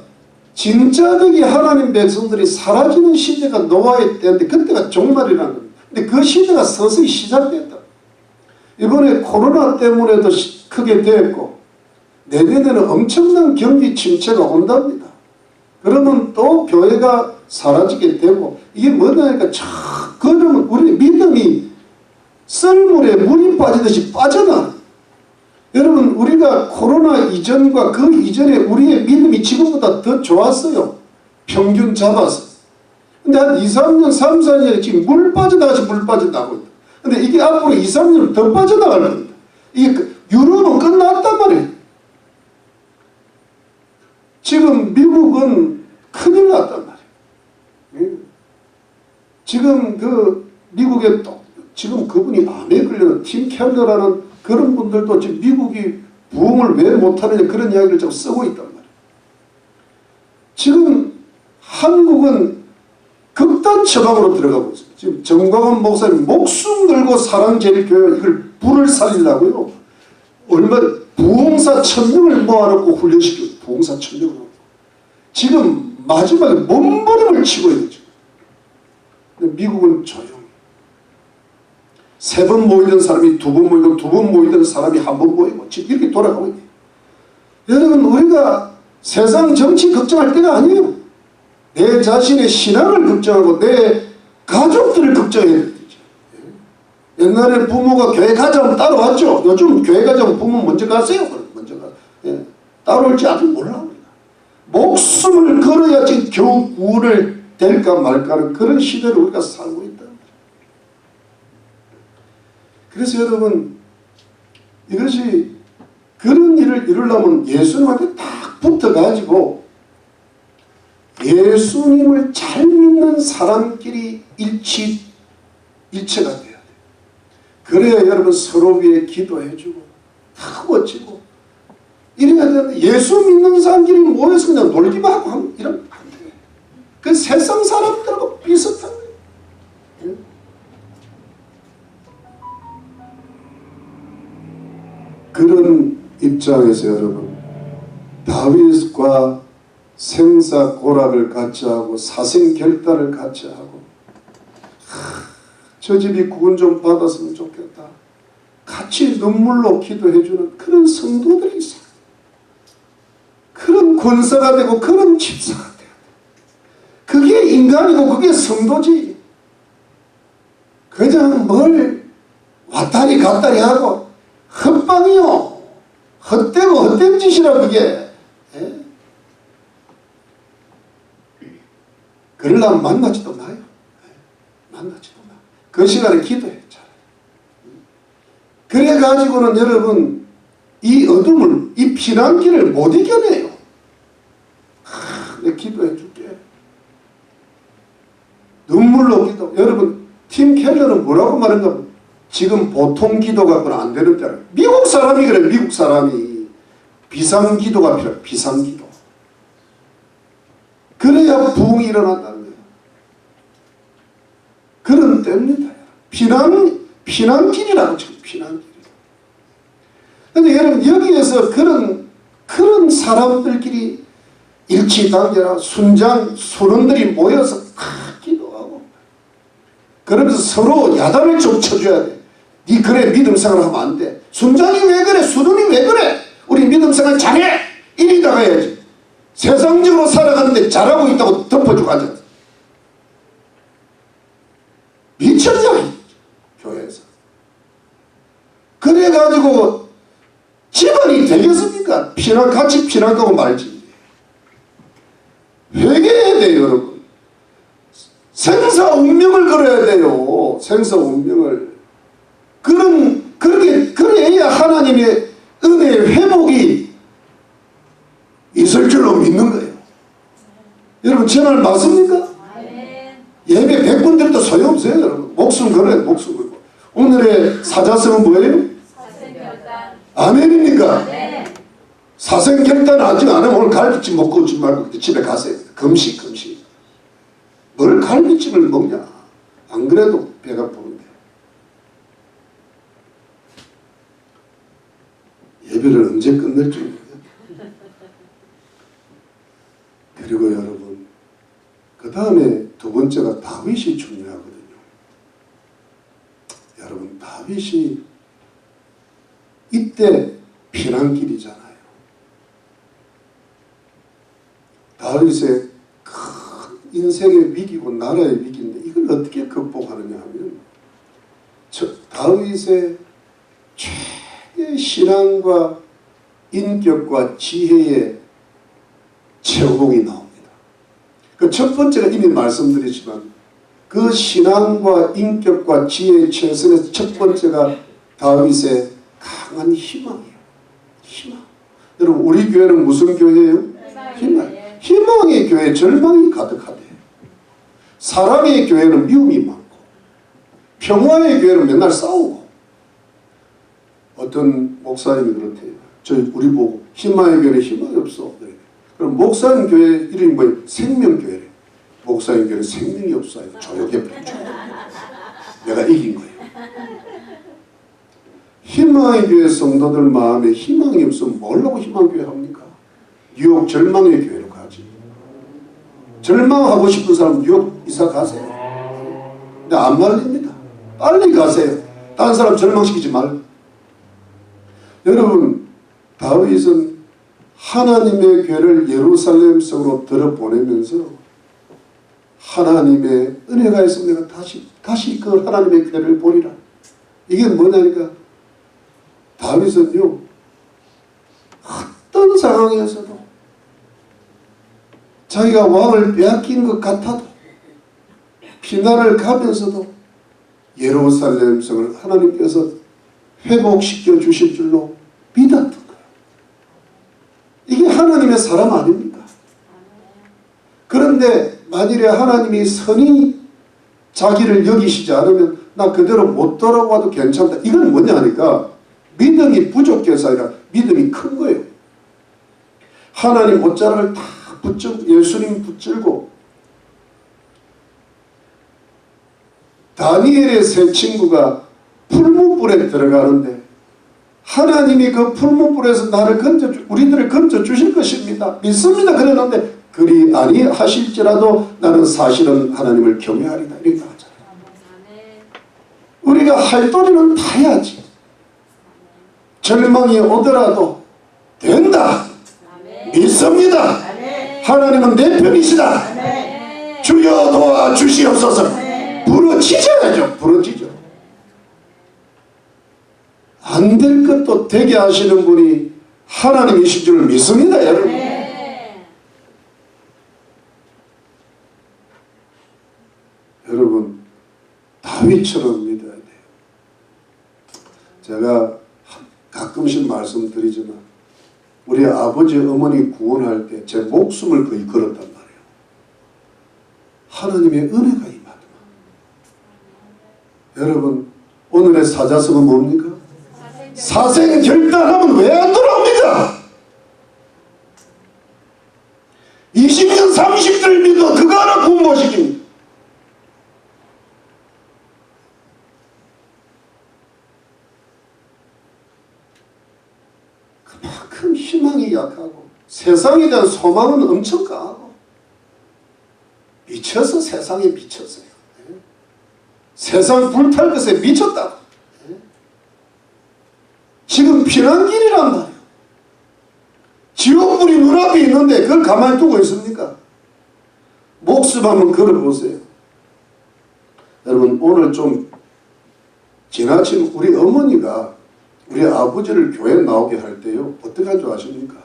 진짜적인 하나님 백성들이 사라지는 시대가 노아의 때인데 그때가 종말이라는 겁니다. 근데 그 시대가 서서히 시작됐다. 이번에 코로나 때문에도 크게 됐고 내년에는 엄청난 경기 침체가 온답니다. 그러면 또 교회가 사라지게 되고 이게 뭐냐니까 그러면 우리 믿음이 썰물에 물이 빠지듯이 빠져나. 여러분 우리가 코로나 이전과 그 이전에 우리의 믿음이 지금보다 더 좋았어요. 평균 잡아서. 근데 한 2, 3년, 3, 4년에 지금 물 빠져나가지 물 빠져나가고 있다. 근데 이게 앞으로 2, 3년 더 빠져나가는 겁니다. 이게 유럽은 끝났단 말이에요. 지금 미국은 큰일 났단 말이에요. 지금 그 미국에 또 지금 그분이 암에 걸려는 팀 켈러라는 그런 분들도 지금 미국이 부흥을 왜 못하느냐 그런 이야기를 자꾸 쓰고 있단 말이에요. 지금 한국은 극단 처방으로 들어가고 있어요. 지금 정광훈 목사님 목숨 걸고 사랑제일교회 이걸 불을 살리려고요. 얼마 부흥사 1000명을 모아놓고 훈련시켜요. 부흥사 1000명을. 지금 마지막에 몸부림을 치고 있는 거죠. 미국은 조용히. 3번 모이던 사람이 2번 모이고 2번 모이던 사람이 1번 모이고 지금 이렇게 돌아가고 있네요. 여러분 우리가 세상 정치 걱정할 때가 아니에요. 내 자신의 신앙을 걱정하고 내 가족들을 걱정해야 되죠. 옛날에 부모가 교회 가자면 따라왔죠. 요즘 교회 가자면 부모 먼저 가세요. 먼저 가. 따로 올지 아직 몰라. 목숨을 걸어야지 겨우 구원을 될까 말까는 그런 시대를 우리가 살고 있다. 그래서 여러분 이것이 그런 일을 이루려면 예수님한테 딱 붙어가지고 예수님을 잘 믿는 사람끼리 일체가 돼야 돼요. 그래야 여러분 서로 위해 기도해주고 다 멋지고 이래야 되는데 예수 믿는 사람끼리 모여서 그냥 놀기만 하고 이러면 안 돼요. 그 세상 사람들하고 비슷한 거예요. 그런 입장에서 여러분 다윗과 생사고락을 같이 하고 사생결단을 같이 하고 저 집이 구원 좀 받았으면 좋겠다. 같이 눈물로 기도해주는 그런 성도들이 있어요. 그런 권사가 되고 그런 집사가 돼요. 그게 인간이고 그게 성도지. 그냥 뭘 왔다리 갔다리 하고 헛방이요. 헛되고 헛된 짓이라 그게. 그러려면 만나지도 마요. 만나지도 마. 그 시간에 기도해. 그래가지고는 여러분 이 어둠을 이 피난길을 못 이겨내요. 내가 기도해 줄게. 눈물로 기도. 여러분 팀 켈러는 뭐라고 말한가? 지금 보통 기도 갖고는 안 되는 줄 알아요. 미국 사람이 그래. 미국 사람이 비상기도가 필요해. 비상기도. 그래야 부흥이 일어난다는 거예요. 그런 때입니다. 피난길이라고 지금 피난길. 근데 여러분 여기에서 그런 사람들끼리 일치단계나 순장순원들이 모여서 기도하고 그러면서 서로 야단을 좀 쳐줘야 돼. 니 그래 믿음생활 하면 안 돼. 순장이 왜 그래? 순원이 왜 그래? 우리 믿음생활 잘해! 이리 나가야지. 세상적으로 살아가는데 잘하고 있다고 덮어주고 앉아. 미쳤냐? 교회에서. 그래가지고 집안이 되겠습니까? 같이 피난 가고 말지. 회개해야 돼요, 여러분. 생사 운명을 걸어야 돼요. 생사 운명을. 그래야 하나님의 은혜의 회복이 있을 줄로 믿는 거예요. 여러분, 제 말 맞습니까? 예배 100번 들어도 소용없어요, 여러분. 목숨 걸어요, 목숨 걸고. 오늘의 사자성은 뭐예요? 아멘입니까? 네. 사생결단 아직 안 하면 오늘 갈비찜 먹고 오지 말고 집에 가세요. 금식. 뭘 갈비찜을 먹냐? 안 그래도 배가 부른데. 예배를 언제 끝낼지 모르겠어요. 그리고 여러분, 그 다음에 두 번째가 다윗이 중요하거든요. 여러분, 다윗이 이때 피난길이잖아요. 다윗의 큰 인생의 위기고 나라의 위기인데 이걸 어떻게 극복하느냐 하면 다윗의 최대의 신앙과 인격과 지혜의 최후봉이 나옵니다. 그 첫 번째가 이미 말씀드렸지만 그 신앙과 인격과 지혜의 최선에서 첫 번째가 다윗의 강한 희망이에요. 희망. 여러분, 우리 교회는 무슨 교회예요? 희망. 희망의 교회, 절망이 가득하대. 사랑의 교회는 미움이 많고, 평화의 교회는 맨날 싸우고. 어떤 목사님이 그렇대요. 우리 보고 희망의 교회는 희망이 없어. 그럼 목사님 교회 이름이 뭐예요? 생명교회래. 목사님 교회는 생명이 없어. 조용해버려. 내가 이긴 거예요. 희망의 교회 성도들 마음에 희망이 없으면 뭐라고 희망교회 합니까? 뉴욕 절망의 교회로 가지. 절망하고 싶은 사람 뉴욕 이사 가세요. 근데 안 말립니다. 빨리 가세요. 다른 사람 절망시키지 말고. 여러분, 다윗은 하나님의 교회를 예루살렘 성으로 들어보내면서 하나님의 은혜가 있으면 내가 다시 그 하나님의 교회를 보리라. 이게 뭐냐니까 다윗은요, 어떤 상황에서도 자기가 왕을 빼앗긴 것 같아도 피난을 가면서도 예루살렘 성을 하나님께서 회복시켜 주실 줄로 믿었던 거예요. 이게 하나님의 사람 아닙니까? 그런데 만일에 하나님이 선히 자기를 여기시지 않으면 나 그대로 못 돌아와도 괜찮다. 이건 뭐냐 하니까 믿음이 부족해서 아니라 믿음이 큰 거예요. 하나님 옷자락을 다 붙들고 예수님 붙들고 다니엘의 세 친구가 풀무불에 들어가는데 하나님이 그 풀무불에서 나를 우리들을 건져 주실 것입니다. 믿습니다. 그랬는데 그리 아니하실지라도 나는 사실은 하나님을 경외하리다. 이렇게 하잖아요. 우리가 할 도리는 다 해야지. 절망이 오더라도 된다. 믿습니다. 하나님은 내 편이시다. 주여 도와 주시옵소서. 부르짖어야죠. 부르짖어. 안 될 것도 되게 하시는 분이 하나님이신 줄 믿습니다. 여러분. 여러분, 다윗처럼 믿어야 돼요. 제가 가끔씩 말씀드리지만 우리 아버지 어머니 구원할 때 제 목숨을 거의 걸었단 말이에요. 하나님의 은혜가 임하더만. 여러분, 오늘의 사자성은 뭡니까? 사생 결단하면 왜 안 돌아옵니까? 20년 30들 믿어 그거 하나 구원 못 시킵니다. 그만큼 희망이 약하고 세상에 대한 소망은 엄청 강하고 미쳐서 세상에 미쳤어요. 세상 불탈 것에 미쳤다고. 지금 피난길이란 말이에요. 지옥불이 눈앞에 있는데 그걸 가만히 두고 있습니까? 목숨 한번 걸어보세요. 여러분, 오늘 좀 지나친 우리 어머니가 우리 아버지를 교회 나오게 할 때요, 어떻게 한 줄 아십니까?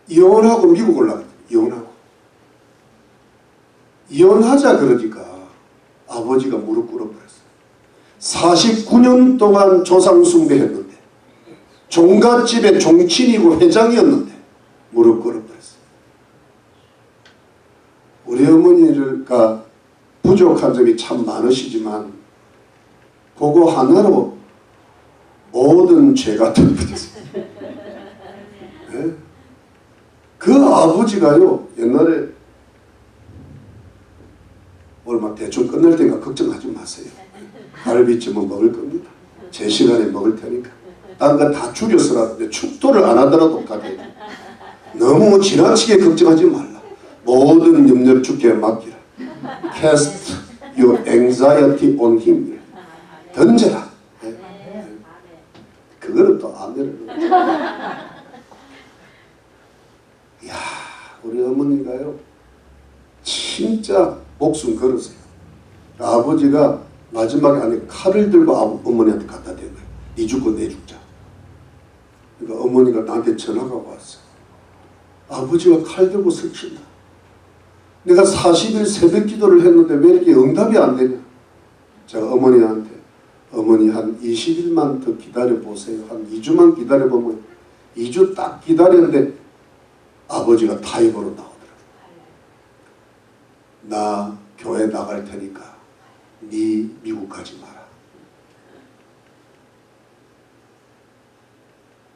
이혼하고 미국 올라갔어요. 이혼하자 그러니까 아버지가 무릎 꿇어버렸어요. 49년 동안 조상 숭배했는데, 종갓집의 종친이고 회장이었는데 무릎 꿇어버렸어요. 우리 어머니가 부족한 점이 참 많으시지만 그거 하나로 모든 죄가 덮여졌어요. 네? 그 아버지가요 옛날에 얼마 대충 끝날 때니까 걱정하지 마세요. 갈비찜은 먹을 겁니다. 제 시간에 먹을 테니까. 딴 거 다 줄여서라도 축도를 안 하더라도 가게. 너무 지나치게 걱정하지 말라. 모든 염려 주께 맡기라. Cast your anxiety on him. 던져라. 네. 그거는 또 안 되는 거예요. 이야, 우리 어머니가요 진짜 목숨 걸으세요. 아버지가 마지막에 안에 칼을 들고 어머니한테 갖다 댄 거예요. 네 죽고 내 죽자. 그러니까 어머니가 나한테 전화가 왔어. 아버지가 칼 들고 설친다. 내가 40일 새벽 기도를 했는데 왜 이렇게 응답이 안 되냐. 제가 어머니한테 어머니 한 20일만 더 기다려보세요. 한 2주만 기다려보면 2주 딱 기다렸는데 아버지가 타입으로 나오더라고요. 나 교회 나갈 테니까 네 미국 가지 마라.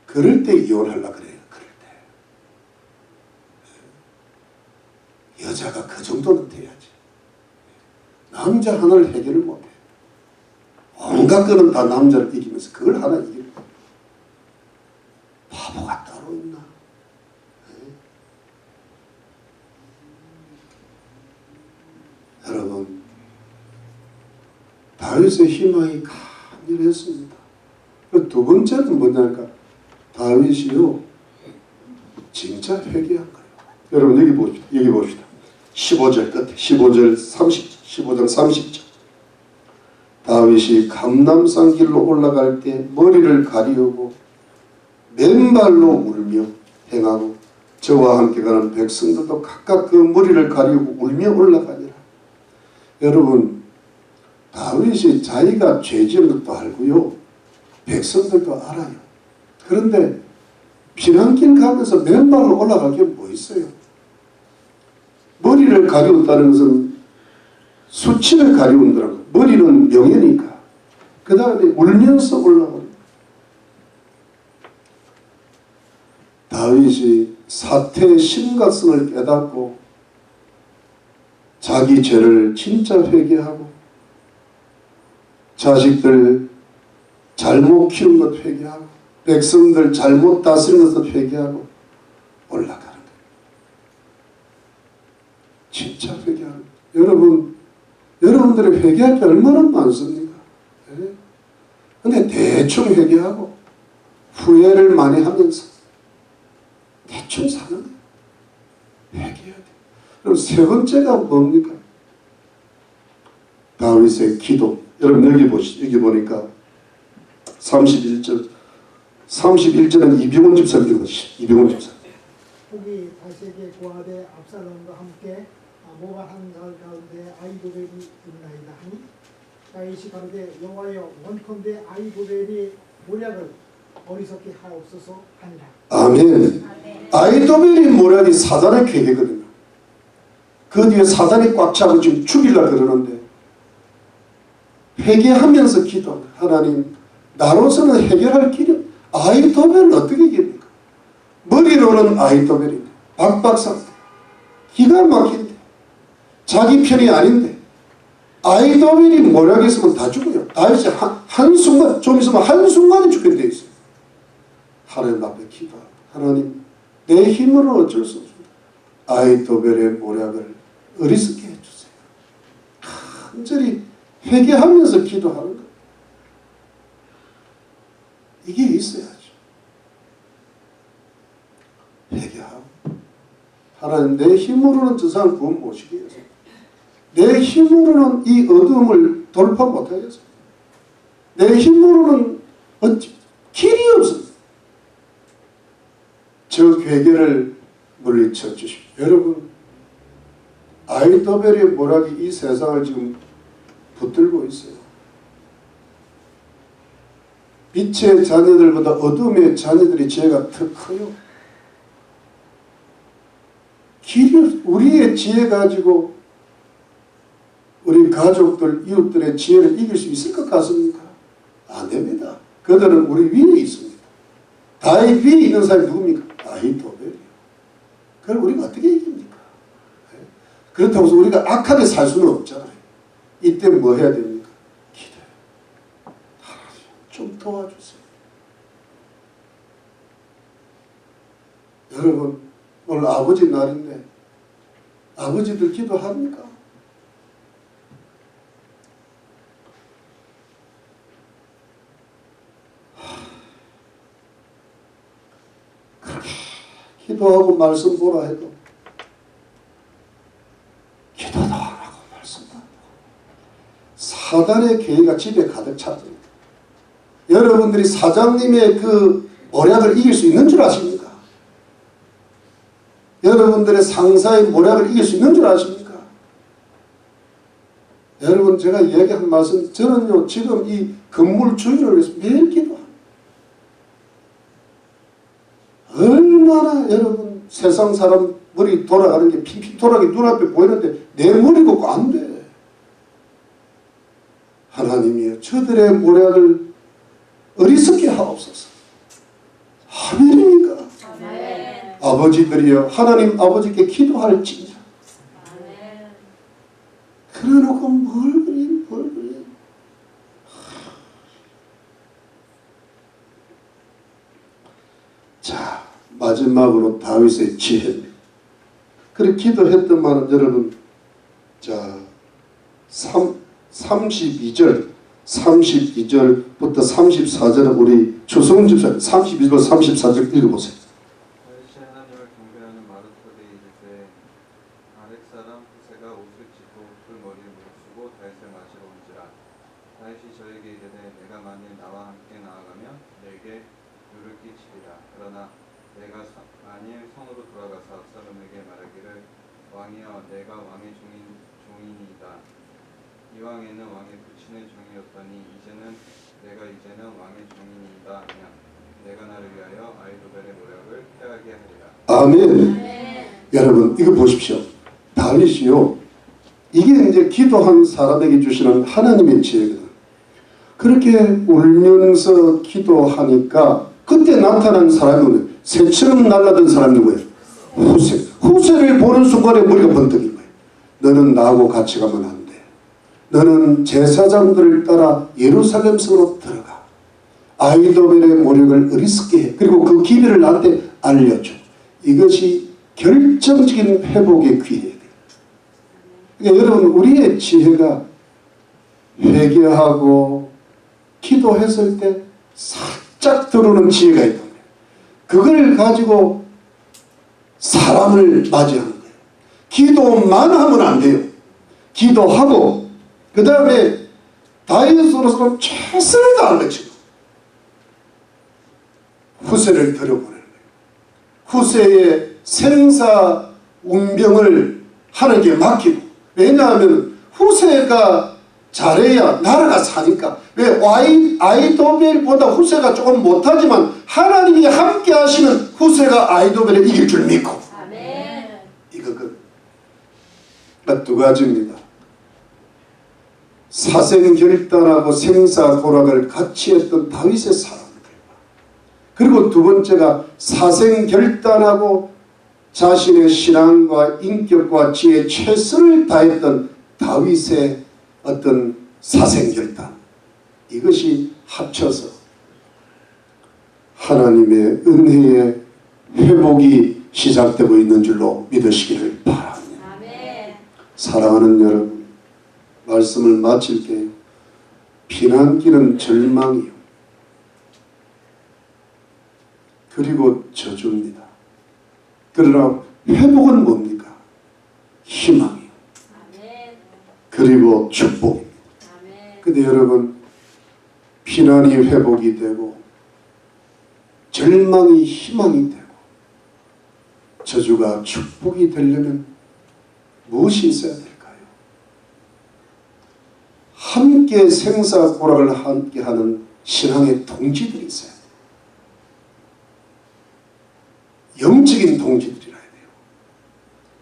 그럴 때 이혼하려고 그래요. 그럴 때. 여자가 그 정도는 돼야지. 남자 하나를 해결을 못해. 온갖 거는 다 남자를 이기면서 그걸 하나 이기는 거야. 바보가 따로 있나? 여러분, 다윗의 희망이 강렬했습니다. 두 번째는 뭐냐니까 다윗이요 진짜 회개한 거예요. 여러분 여기 봅시다. 여기 봅시다. 15절 끝에 15절 15장 30절 다윗이 감람산 길로 올라갈 때 머리를 가리우고 맨발로 울며 행하고 저와 함께 가는 백성들도 각각 그 머리를 가리우고 울며 올라가니라. 여러분 다윗이 자기가 죄 지은 것도 알고요 백성들도 알아요. 그런데 피난길 가면서 맨발로 올라갈 게 뭐 있어요? 머리를 가리운다는 것은 수치를 가리운다는 거. 머리는 명예니까. 그 다음에 울면서 올라가는 다윗이 사태의 심각성을 깨닫고 자기 죄를 진짜 회개하고 자식들 잘못 키운 것 회개하고 백성들 잘못 다스린 것을 회개하고 올라가는 거예요. 진짜 회개하는 거예요. 여러분들이 회개할 게 얼마나 많습니까? 근데 대충 회개하고 후회를 많이 하면서 대충 사는 거예요. 회개해야 돼요. 그럼 세 번째가 뭡니까? 다윗의 기도. 여러분 여기 보니까 31절은 이병헌 집사님 읽어주시죠. 이병헌 집사님. 후기 다시에게 고아대 압살롬과 함께 모가 한 가을 가운데 아이도벨이 있나이다 하니 다윗이 가로되 여호와여 원컨대 아이도벨이 모략을 어리석게 하옵소서 하니라. 아멘. 아이도벨이 모략이 사단의 계획이거든요. 그 뒤에 사단이 꽉 차고 지금 죽이려고 그러는데 회개하면서 기도한다. 하나님 나로서는 해결할 길이 아이도벨을 어떻게 이깁니까? 머리로는 아이도벨인데 박박상 기가 막힌데 자기 편이 아닌데 아이도벨이 모략이 있으면 다 죽어요. 다윗이 한순간 좀 있으면 한순간에 죽게 돼 있어요. 하나님 앞에 기도하고 하나님 내 힘으로는 어쩔 수 없습니다. 아이도벨의 모략을 어리석게 해주세요. 간절히 회개하면서 기도하는 거예요. 이게 있어야죠. 회개하고 하나님 내 힘으로는 저 사람 구원 못 시키겠어요. 내 힘으로는 이 어둠을 돌파 못하겠어요. 내 힘으로는 길이 없습니다. 저 괴계를 물리쳐 주십시오. 여러분 아이도벨의 모략이 이 세상을 지금 붙들고 있어요. 빛의 자녀들보다 어둠의 자녀들이 죄가 더 커요. 길이 우리의 지혜 가지고 우리 가족들, 이웃들의 지혜를 이길 수 있을 것 같습니까? 안 됩니다. 그들은 우리 위에 있습니다. 다윗 위에 있는 사람이 누굽니까? 아히도벨이요. 그걸 우리가 어떻게 이깁니까? 그렇다고 해서 우리가 악하게 살 수는 없잖아요. 이때 뭐 해야 됩니까? 기도해요. 하나님 좀 도와주세요. 여러분 오늘 아버지 날인데 아버지들 기도합니까? 그렇게 기도하고 말씀 보라 해도 기도도 안 하고 말씀도 안 하고 사단의 계획가 집에 가득 찼습니다. 여러분들이 사장님의 그 모략을 이길 수 있는 줄 아십니까? 여러분들의 상사의 모략을 이길 수 있는 줄 아십니까? 여러분 제가 이야기한 말씀 저는요 지금 이 건물 주인을 위해서 매일 기도합니다. 얼마나 여러분 세상 사람 머리 돌아가는 게 핑핑 돌아가는 게 눈앞에 보이는데 내 머리가 꼭 안 돼. 하나님이여 저들의 모략을 어리석게 하옵소서. 하늘입니까? 아멘. 아버지들이여 하나님 아버지께 기도할지니라. 아멘. 그래놓고 뭘 그리. 자 마지막으로 다윗의 지혜입니다. 그렇게 기도했더만 여러분 자 32절부터 34절은 우리 조성훈 집사님 32절 34절 읽어보세요. 다윗이 하나님을 경배하는 마른 소리에 이르되 아렉 사람 후세가 옷을 찢고 그 머리를 무릅쓰고 다윗을 맞으러 온지라. 다윗이 저에게 이르되 내가 만일 나와 함께 나아가면 내게 유를 끼치리라. 그러나 내가 만일 성으로 돌아가서 압살롬에게 말하기를 왕이여 내가 왕의 종인이다. 이왕에는 왕의 부친의 종이었더니 내가 이제는 왕의 종인이다 하면 내가 나를 위하여 아히도벨의 모략을 패하게 하리라. 아멘. 아멘. 여러분 이거 보십시오. 다윗이요. 이게 이제 기도한 사람에게 주시는 하나님의 지혜거든. 그렇게 울면서 기도하니까 그때 나타난 사람은 새처럼 날라던 사람이 누구예요? 후세. 후세를 보는 순간에 머리가 번뜩인 거예요. 너는 나하고 같이 가면 안 돼. 너는 제사장들을 따라 예루살렘 성으로 들어가. 아히도벨의 모략을 어리석게 해. 그리고 그 기회를 나한테 알려줘. 이것이 결정적인 회복의 기회예요. 그러니까 여러분 우리의 지혜가 회개하고 기도했을 때 살짝 들어오는 지혜가 있다. 그걸 가지고 사람을 맞이하는 거예요. 기도만 하면 안 돼요. 기도하고 그 다음에 다윗으로서는 최선을 다하는 거죠. 후세를 들여보내는 거예요. 후세의 생사 운명을 하나님께 맡기고 왜냐하면 후세가 잘해야 나라가 사니까 왜 아히도벨보다 후세가 조금 못하지만 하나님이 함께 하시면 후세가 아히도벨을 이길 줄 믿고 아멘. 이거 두 가지입니다. 사생결단하고 생사고락을 같이 했던 다윗의 사람들 그리고 두 번째가 사생결단하고 자신의 신앙과 인격과 지혜에 최선을 다했던 다윗의 어떤 사생결단 이것이 합쳐서 하나님의 은혜의 회복이 시작되고 있는 줄로 믿으시기를 바랍니다. 아멘. 사랑하는 여러분 말씀을 마칠게요. 피난길은 절망이요 그리고 저주입니다. 그러나 회복은 뭡니까? 희망이요 아멘. 그리고 축복입니다. 아멘. 근데 여러분 피난이 회복이 되고 절망이 희망이 되고 저주가 축복이 되려면 무엇이 있어야 될까요? 함께 생사고락을 함께 하는 신앙의 동지들이 있어야 돼요. 영적인 동지들이라 해야 돼요.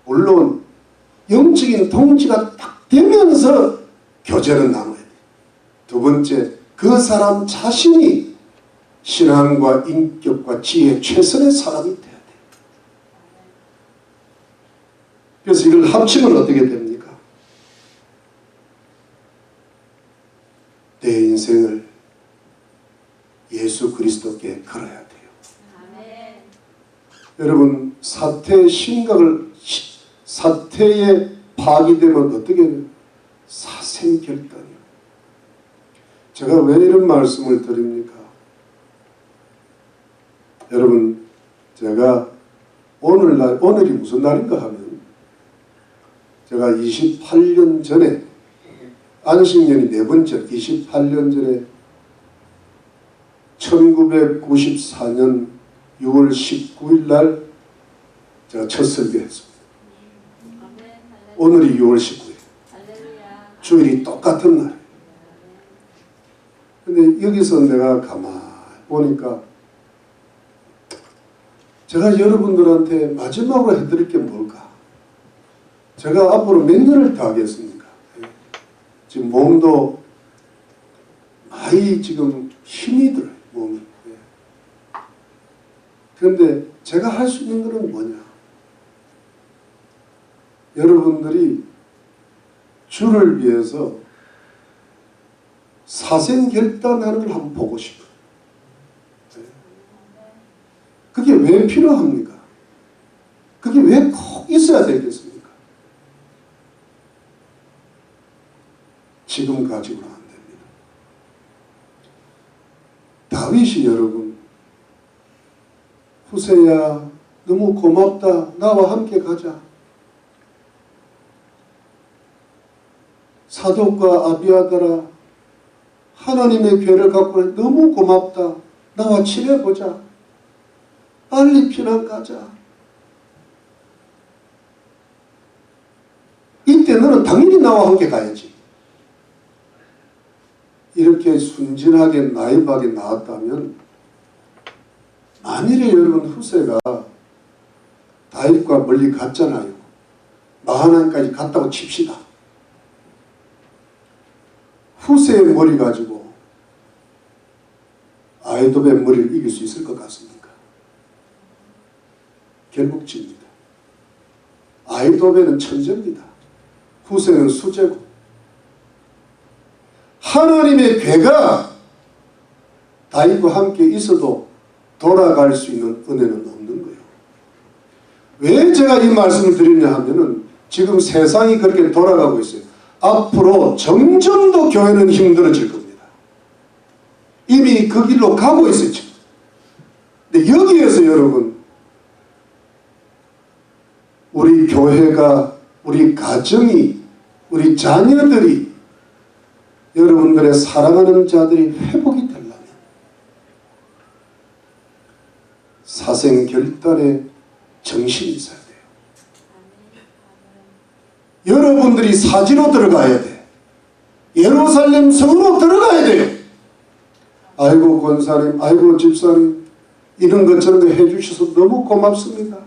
물론 영적인 동지가 딱 되면서 교제는 나눠야 돼. 두 번째, 그 사람 자신이 신앙과 인격과 지혜 최선의 사람이 돼야 돼. 그래서 이걸 합치면 어떻게 됩니까? 내 인생을 예수 그리스도께 걸어야 돼요. 아멘. 여러분, 사태의 심각을, 사태에 파기되면 어떻게 돼요? 사생결단이요. 제가 왜 이런 말씀을 드립니까? 여러분, 제가 오늘이 무슨 날인가 하면, 제가 28년 전에, 안식년이 4번째, 28년 전에 1994년 6월 19일 날 제가 첫 설교했습니다. 아멘. 오늘이 6월 19일. 할렐루야. 주일이 똑같은 날. 근데 여기서 내가 가만히 보니까 제가 여러분들한테 마지막으로 해드릴 게 뭘까? 제가 앞으로 몇 년을 더 하겠습니까? 지금 몸도 많이 지금 힘이 들어요, 몸이. 그런데 제가 할 수 있는 것은 뭐냐? 여러분들이 주를 위해서 사생결단하는 걸 한번 보고 싶어요. 그게 왜 필요합니까? 그게 왜 꼭 있어야 되겠습니까? 지금 가지고는 안 됩니다. 다윗이 여러분, 후세야 너무 고맙다. 나와 함께 가자. 사독과 아비아다라, 하나님의 괴를 갖고 너무 고맙다. 나와 친해보자. 빨리 피난 가자. 이때 너는 당연히 나와 함께 가야지. 이렇게 순진하게 나이브하게 나왔다면, 만일에 여러분 후세가 다윗과 멀리 갔잖아요. 마하나임까지 갔다고 칩시다. 후세의 머리 가지고 아이돔의 머리를 이길 수 있을 것 같습니까? 결국 집니다. 아이돔에는 천재입니다. 후세는 수재고. 하나님의 괴가 다윗과 함께 있어도 돌아갈 수 있는 은혜는 없는 거예요. 왜 제가 이 말씀을 드리냐 하면은 지금 세상이 그렇게 돌아가고 있어요. 앞으로 점점 더 교회는 힘들어질 겁니다. 이미 그 길로 가고 있어요, 지금. 근데 여기에서 여러분, 우리 교회가, 우리 가정이, 우리 자녀들이, 여러분들의 사랑하는 자들이 회복이 되려면 사생결단에 정신이 있어야 돼요. 여러분들이 사지로 들어가야 돼. 예루살렘 성으로 들어가야 돼요. 아이고 권사님, 아이고 집사님, 이런 것처럼 해주셔서 너무 고맙습니다.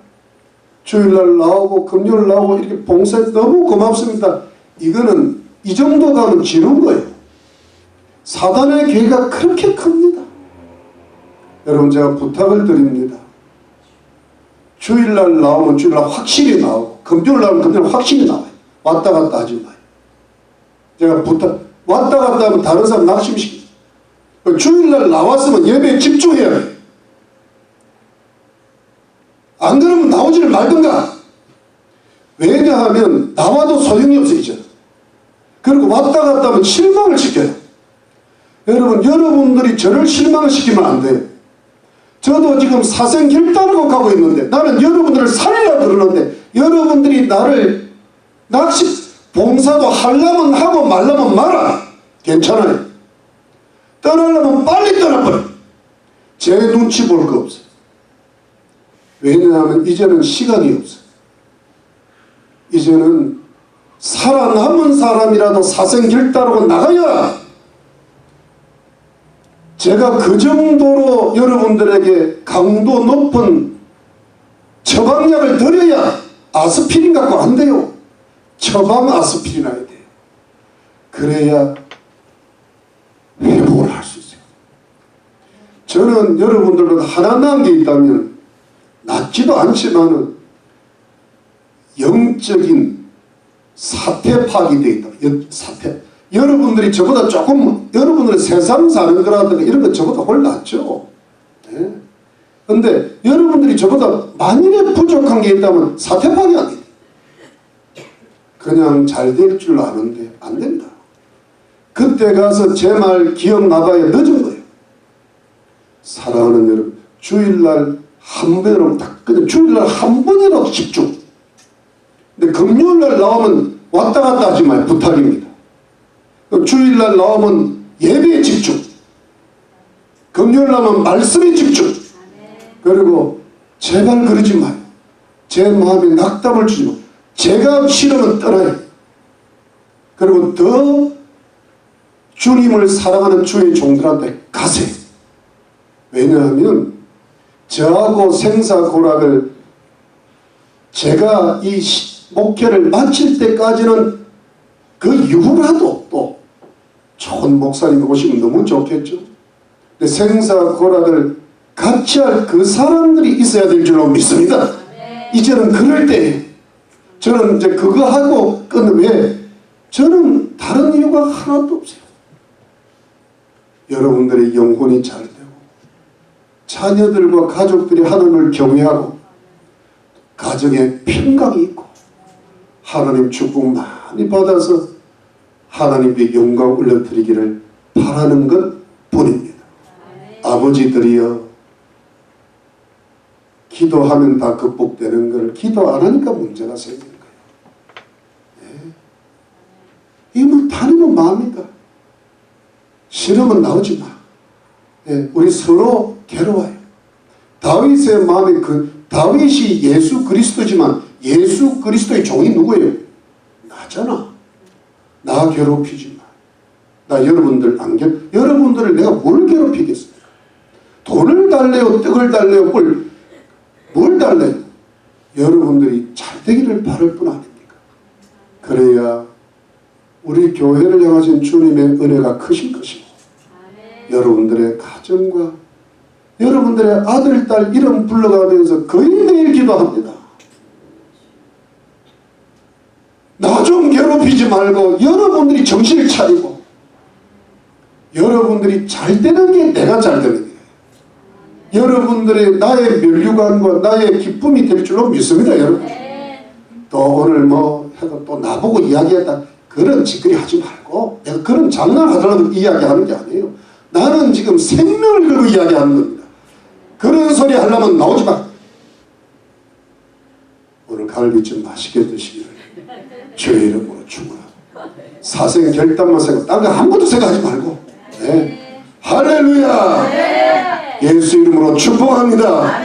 주일날 나오고 금요일 나오고 이렇게 봉사해 너무 고맙습니다. 이거는 이 정도 가면 지는 거예요. 사단의 괴가 그렇게 큽니다. 여러분, 제가 부탁을 드립니다. 주일날 나오면 주일날 확실히 나오고, 금요일 나오면 금요일 확실히 나와요. 왔다 갔다 하지 마요. 제가 왔다 갔다 하면 다른 사람 낙심시키죠. 주일날 나왔으면 예배에 집중해야 돼요. 안 그러면 나오지를 말든가. 왜냐하면 나와도 소용이 없어지죠. 그리고 왔다 갔다 하면 실망을 시켜요. 여러분, 여러분들이 저를 실망을 시키면 안 돼요. 저도 지금 사생결단하고 가고 있는데, 나는 여러분들을 살리려고 그러는데, 여러분들이 나를 봉사도 하려면 하고 말려면 말아. 괜찮아요. 떠나려면 빨리 떠나버려. 제 눈치 볼 거 없어요. 왜냐하면 이제는 시간이 없어요. 이제는 살아남은 사람이라도 사생결단하고 나가야, 제가 그 정도로 여러분들에게 강도 높은 처방약을 드려야 아스피린 갖고 안 돼요. 처방 아스피린 해야 돼요. 그래야 회복을 할 수 있어요. 저는 여러분들보다 하나 나은 게 있다면 낮지도 않지만은 영적인 사태 파악이 되어 있다. 사태. 여러분들이 저보다 조금, 여러분들은 세상 사는 거라든가 이런 거 저보다 훨씬 낫죠. 그런데 여러분들이 저보다 만일에 부족한 게 있다면 사태 파악이 안 돼요. 그냥 잘 될 줄 아는데 안 된다. 그때 가서 제 말 기억나봐야 늦은 거예요. 사랑하는 여러분, 주일날 한 번이라도 딱 그냥 주일날 한 번이라도 집중. 근데 금요일날 나오면 왔다 갔다 하지 마요. 부탁입니다. 주일날 나오면 예배에 집중. 금요일 나오면 말씀에 집중. 그리고 제발 그러지 마요. 제 마음에 낙담을 주지 마요. 제가 싫으면 떠나요. 그리고 더 주님을 사랑하는 주의 종들한테 가세요. 왜냐하면 저하고 생사고락을 제가 이 목회를 마칠 때까지는 그 이후라도 또 좋은 목사님 오시면 너무 좋겠죠. 근데 생사고락을 같이 할 그 사람들이 있어야 될 줄로 믿습니다. 이제는 그럴 때 저는 이제 그거 하고 왜 저는 다른 이유가 하나도 없어요. 여러분들의 영혼이 잘 되고 자녀들과 가족들이 하나님을 경외하고 가정에 평강이 있고 하나님 축복 많이 받아서 하나님께 영광 올려드리기를 바라는 것 뿐입니다. 아버지들이여, 기도하면 다 극복되는 걸 기도 안 하니까 문제가 생기는 거예요. 이게 뭐 다니면 마음이다. 싫으면 나오지 마. 우리 서로 괴로워요. 다윗의 마음에 다윗이 예수 그리스도지만 예수 그리스도의 종이 누구예요? 나잖아. 나 괴롭히지 마. 나 여러분들 안 여러분들을 내가 뭘 괴롭히겠습니까? 돈을 달래요, 떡을 달래요, 뭘 달래요? 여러분들이 잘 되기를 바랄 뿐 아닙니까? 그래야 우리 교회를 향하신 주님의 은혜가 크신 것이고 여러분들의 가정과 여러분들의 아들, 딸 이름 불러가면서 거의 매일 기도합니다. 나 좀 괴롭히지 말고 여러분들이 정신을 차리고 여러분들이 잘 되는 게 내가 잘 되는 거예요. 여러분들의 나의 면류관과 나의 기쁨이 될 줄로 믿습니다. 여러분. 또 오늘 뭐 해도 또 나보고 이야기했다 그런 짓거리 하지 말고 내가 그런 장난하더라도 이야기하는 게 아니에요. 나는 지금 생명을 걸고 이야기하는 겁니다. 그런 소리 하려면 나오지 마. 오늘 갈비찜 맛있게 드시기를 주의 이름으로 축원합니다. 사생 결단만 생각, 딴 거 아무것도 생각하지 말고. 네. 할렐루야. 예수 이름으로 축복합니다.